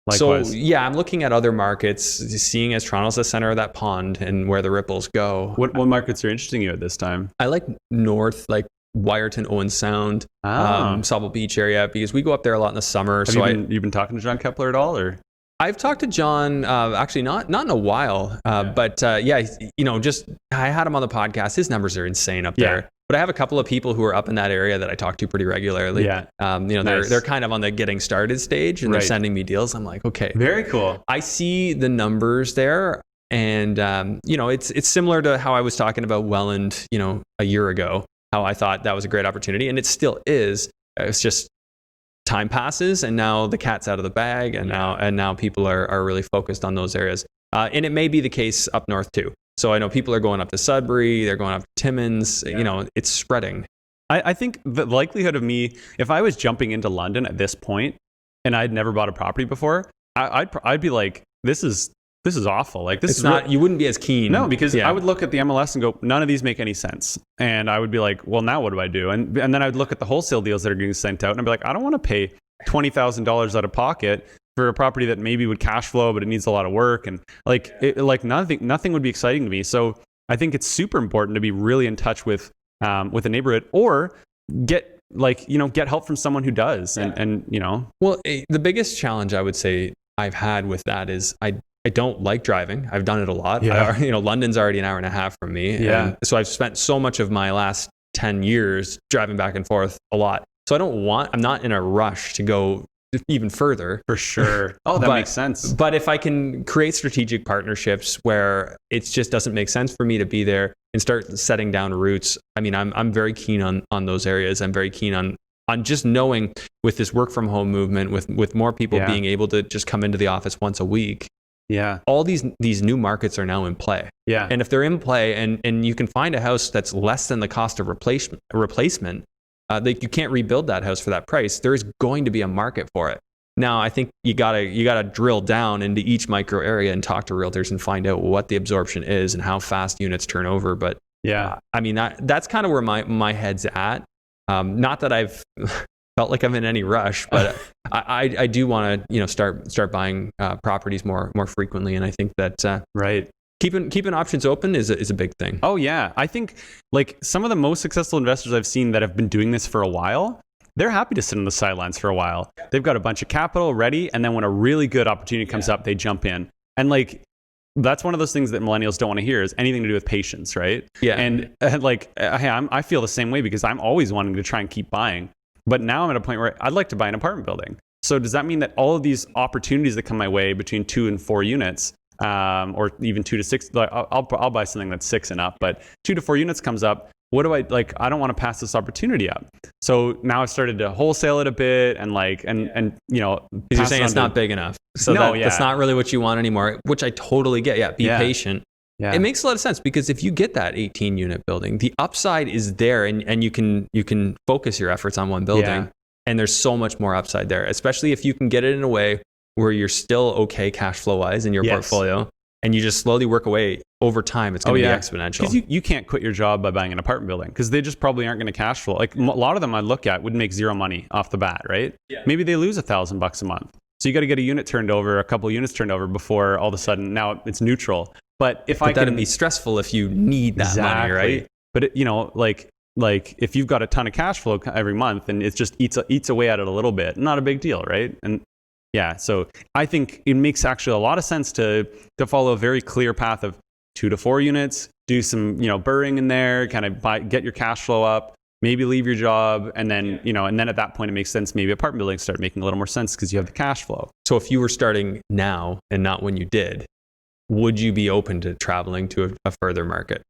likewise. I'm looking at other markets, seeing as Toronto's the center of that pond and where the ripples go. What markets are interesting you at this time? I like north, like Wyerton, Owen Sound, Sauble Beach area, because we go up there a lot in the summer. Have you been talking to John Kepler at all, or? I've talked to John, actually not in a while, but I had him on the podcast. His numbers are insane up there. But I have a couple of people who are up in that area that I talk to pretty regularly. Yeah. Nice. They're kind of on the getting started stage, and they're sending me deals. I'm like, okay, very cool. I see the numbers there, and it's similar to how I was talking about Welland, a year ago. How I thought that was a great opportunity, and it still is. It's just time passes and now the cat's out of the bag, and now people are really focused on those areas. And it may be the case up north too. So I know people are going up to Sudbury, they're going up to Timmins. It's spreading. I think the likelihood of me, if I was jumping into London at this point and I'd never bought a property before, I'd be like, this is awful. Like, this it's is not. You wouldn't be as keen. No, because I would look at the MLS and go, none of these make any sense. And I would be like, well, now what do I do? And then I'd look at the whole-sale deals that are getting sent out, and I'd be like, I don't want to pay $20,000 out of pocket for a property that maybe would cash flow, but it needs a lot of work. And nothing would be exciting to me. So I think it's super important to be really in touch with a neighborhood, or get help from someone who does. And Well, the biggest challenge I would say I've had with that is I don't like driving. I've done it a lot. Yeah. London's already an hour and a half from me. Yeah. And so I've spent so much of my last 10 years driving back and forth a lot. So I'm not in a rush to go even further. For sure. Oh, that makes sense. But if I can create strategic partnerships where it just doesn't make sense for me to be there and start setting down roots, I mean, I'm very keen on those areas. I'm very keen on just knowing, with this work from home movement, with more people being able to just come into the office once a week. Yeah. All these new markets are now in play. Yeah. And if they're in play and you can find a house that's less than the cost of replacement, you can't rebuild that house for that price. There is going to be a market for it. Now, I think you gotta drill down into each micro area and talk to realtors and find out what the absorption is and how fast units turn over. But I mean, that's kind of where my head's at. Not that I've felt like I'm in any rush, but I do want to start buying properties more frequently, and I think that right. Keeping options open is a big thing. Oh yeah, I think like some of the most successful investors I've seen that have been doing this for a while, they're happy to sit on the sidelines for a while. They've got a bunch of capital ready, and then when a really good opportunity comes up, they jump in. And like, that's one of those things that millennials don't want to hear, is anything to do with patience, right? Yeah. And I feel the same way, because I'm always wanting to try and keep buying. But now I'm at a point where I'd like to buy an apartment building. So does that mean that all of these opportunities that come my way between 2 and 4 units, or even 2 to 6, like I'll buy something that's 6 and up, but 2 to 4 units comes up, what do I like? I don't want to pass this opportunity up. So now I've started to wholesale it a bit, and you're saying it's not big enough. So that's not really what you want anymore, which I totally get. Yeah, be patient. Yeah. It makes a lot of sense, because if you get that 18 unit building, the upside is there, and you can focus your efforts on one building, and there's so much more upside there, especially if you can get it in a way where you're still okay cash flow wise in your portfolio, and you just slowly work away over time. It's going to be exponential. Because you can't quit your job by buying an apartment building, because they just probably aren't going to cash flow. Like a lot of them I look at would make zero money off the bat, right? Yeah. Maybe they lose $1,000 a month. So you got to get a unit turned over, a couple of units turned over before all of a sudden now it's neutral. But that'd be stressful if you need that money, right? But like if you've got a ton of cash flow every month and it just eats away at it a little bit, not a big deal, right? And so I think it makes actually a lot of sense to follow a very clear path of 2 to 4 units, do some burring in there, kind of get your cash flow up, maybe leave your job, and then and then at that point it makes sense. Maybe apartment buildings start making a little more sense because you have the cash flow. So if you were starting now and not when you did, would you be open to traveling to a further market?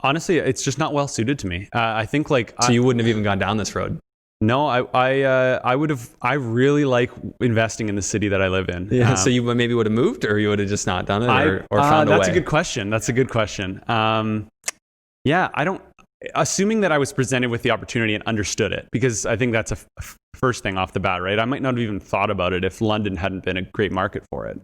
Honestly, it's just not well suited to me. I think so you wouldn't have even gone down this road. No, I would have. I really like investing in the city that I live in. Yeah. So you maybe would have moved, or you would have just not done it, or found a way. That's a good question. I don't. Assuming that I was presented with the opportunity and understood it, because I think that's a first thing off the bat, right? I might not have even thought about it if London hadn't been a great market for it.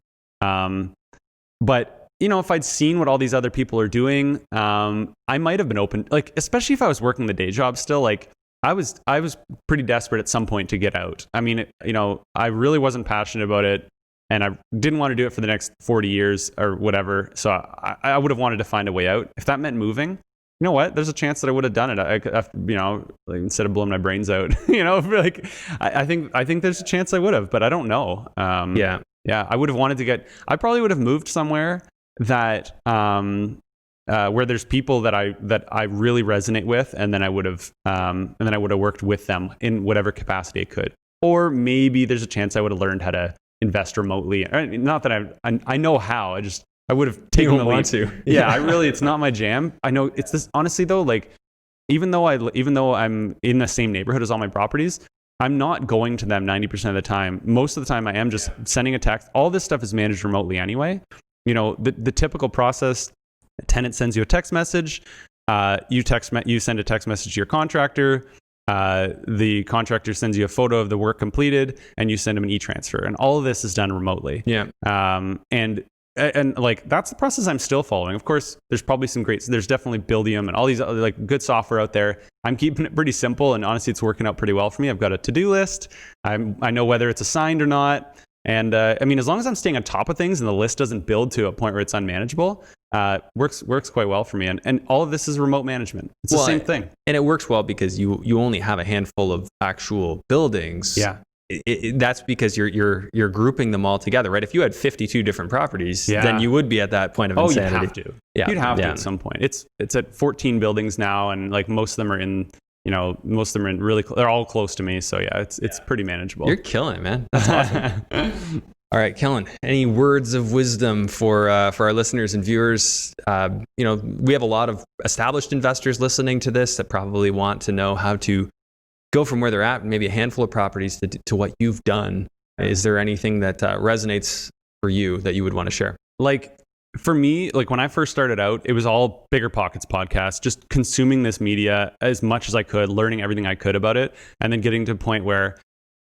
But if I'd seen what all these other people are doing, I might have been open. Like, especially if I was working the day job still. Like, I was pretty desperate at some point to get out. I mean, I really wasn't passionate about it, and I didn't want to do it for the next 40 years or whatever. So I would have wanted to find a way out. If that meant moving, you know what? There's a chance that I would have done it. Like, instead of blowing my brains out, I think there's a chance I would have, but I don't know. Yeah, I would have wanted to get. I probably would have moved somewhere that where there's people that I really resonate with, and then I would have worked with them in whatever capacity I could. Or maybe there's a chance I would have learned how to invest remotely. Not that I know how. I would have taken the leap. It's not my jam. I know it's this. Honestly though, like even though I'm in the same neighborhood as all my properties, I'm not going to them 90% of the time. Most of the time I am just sending a text. All this stuff is managed remotely anyway. You know, the typical process, a tenant sends you a text message, you send a text message to your contractor, the contractor sends you a photo of the work completed, and you send them an e-transfer. And all of this is done remotely. Yeah. And like, that's the process I'm still following. Of course, there's probably there's definitely Buildium and all these other like good software out there. I'm keeping it pretty simple, and honestly, it's working out pretty well for me. I've got a to-do list. I know whether it's assigned or not. And I mean, as long as I'm staying on top of things and the list doesn't build to a point where it's unmanageable, works quite well for me. And all of this is remote management. It's the same thing. And it works well because you only have a handful of actual buildings. Yeah. That's because you're grouping them all together, right? If you had 52 different propities, then you would be at that point of insanity. You'd have to. Yeah, you'd have to at some point. It's at 14 buildings now, and like most of them are in really, they're all close to me. So yeah, it's pretty manageable. You're killing it, man. That's awesome. All right, Kellan, any words of wisdom for our listeners and viewers? We have a lot of established investors listening to this that probably want to know how to go from where they're at, maybe a handful of properties, to what you've done. Is there anything that resonates for you that you would want to share? Like, for me, like when I first started out, it was all Bigger Pockets podcast, just consuming this media as much as I could, learning everything I could about it, and then getting to a point where,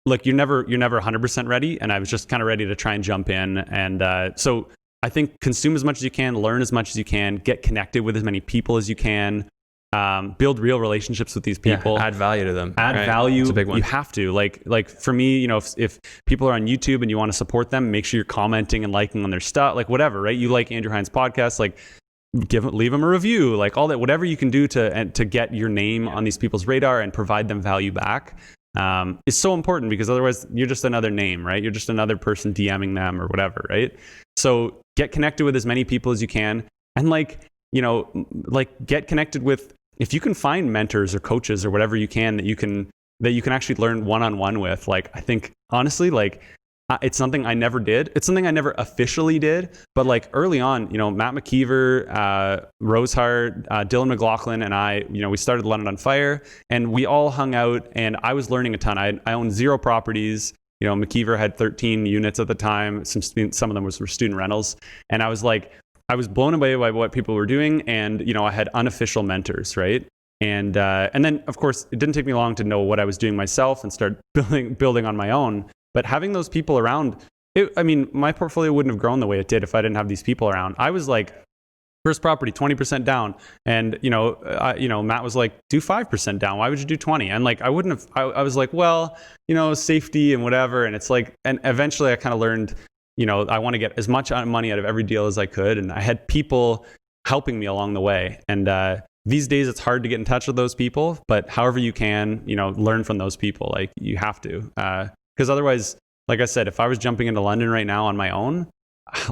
like, you're never 100% ready, and I was just kind of ready to try and jump in. And so I think consume as much as you can, learn as much as you can, get connected with as many people as you can. Build real relationships with these people. Add value to them. Add value. It's a big one. You have to. Like for me, if people are on YouTube and you want to support them, make sure you're commenting and liking on their stuff, like whatever, right? You like Andrew Hines podcast, like leave them a review, like all that, whatever you can do to get your name on these people's radar and provide them value back. Is so important, because otherwise you're just another name, right? You're just another person DMing them or whatever, right? So get connected with as many people as you can, and get connected with, if you can find mentors or coaches or whatever you can that you can actually learn one-on-one with. Like, I think honestly, like, it's something I never did. It's something I never officially did, but like early on, Matt McKeever, Rosehart, Dylan McLaughlin, and I, we started London on Fire, and we all hung out, and I was learning a ton. I owned 0 properties. McKeever had 13 units at the time. Some of them were student rentals, and I was blown away by what people were doing, and I had unofficial mentors, right? And then of course it didn't take me long to know what I was doing myself and start building on my own. But having those people around, my portfolio wouldn't have grown the way it did if I didn't have these people around. I was like, first property 20% down, and Matt was like, do 5% down. Why would you do 20? And like, I wouldn't have. I was like, well, safety and whatever. And it's like, and eventually I kind of learned, I want to get as much money out of every deal as I could. And I had people helping me along the way. And these days it's hard to get in touch with those people, but however you can, learn from those people. Like, you have to, because otherwise, like I said, if I was jumping into London right now on my own,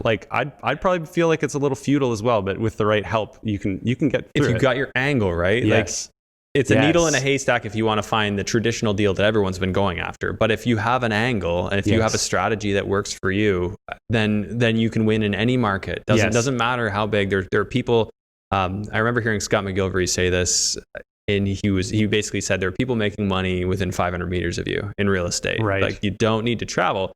like I'd probably feel like it's a little futile as well. But with the right help, you can get through it. If you've got your angle right. Yes. Like, it's a needle in a haystack if you want to find the traditional deal that everyone's been going after. But if you have an angle, and if you have a strategy that works for you, then you can win in any market. Doesn't matter how big. There are people. I remember hearing Scott McGilvery say this, and he basically said there are people making money within 500 meters of you in real estate. Right. Like, you don't need to travel.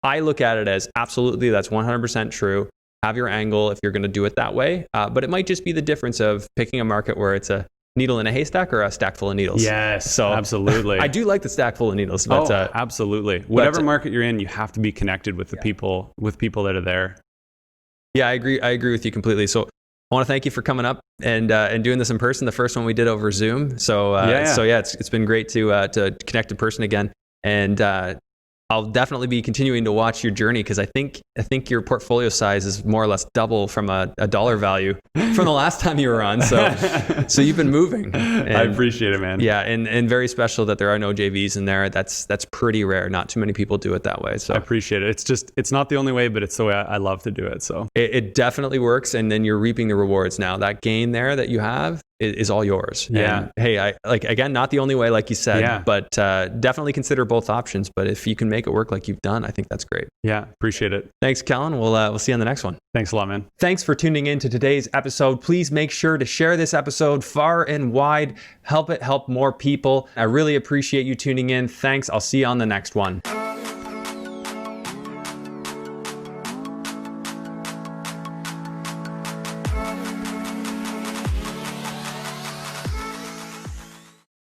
I look at it as absolutely, that's 100% true. Have your angle if you're going to do it that way. But it might just be the difference of picking a market where it's a needle in a haystack or a stack full of needles. Yes, so absolutely. I do like the stack full of needles. But, absolutely. Whatever market you're in, you have to be connected with the people that are there. Yeah, I agree with you completely. So I want to thank you for coming up and doing this in person. The first one we did over Zoom. So it's been great to connect in person again. And I'll definitely be continuing to watch your journey, because I think your portfolio size is more or less double from a dollar value from the last time you were on. So you've been moving. And, I appreciate it, man. Yeah, and very special that there are no JVs in there. That's pretty rare. Not too many people do it that way. So I appreciate it. It's not the only way, but it's the way I love to do it. So it definitely works, and then you're reaping the rewards now. That gain there that you have, is all yours. Yeah. And hey, I like, again, not the only way, like you said, Yeah. but definitely consider both options. But if you can make it work like you've done, I think that's great. Yeah. Appreciate it. Thanks, Kellan. We'll see you on the next one. Thanks a lot, man. Thanks for tuning in to today's episode. Please make sure to share this episode far and wide. Help it help more people. I really appreciate you tuning in. Thanks. I'll see you on the next one.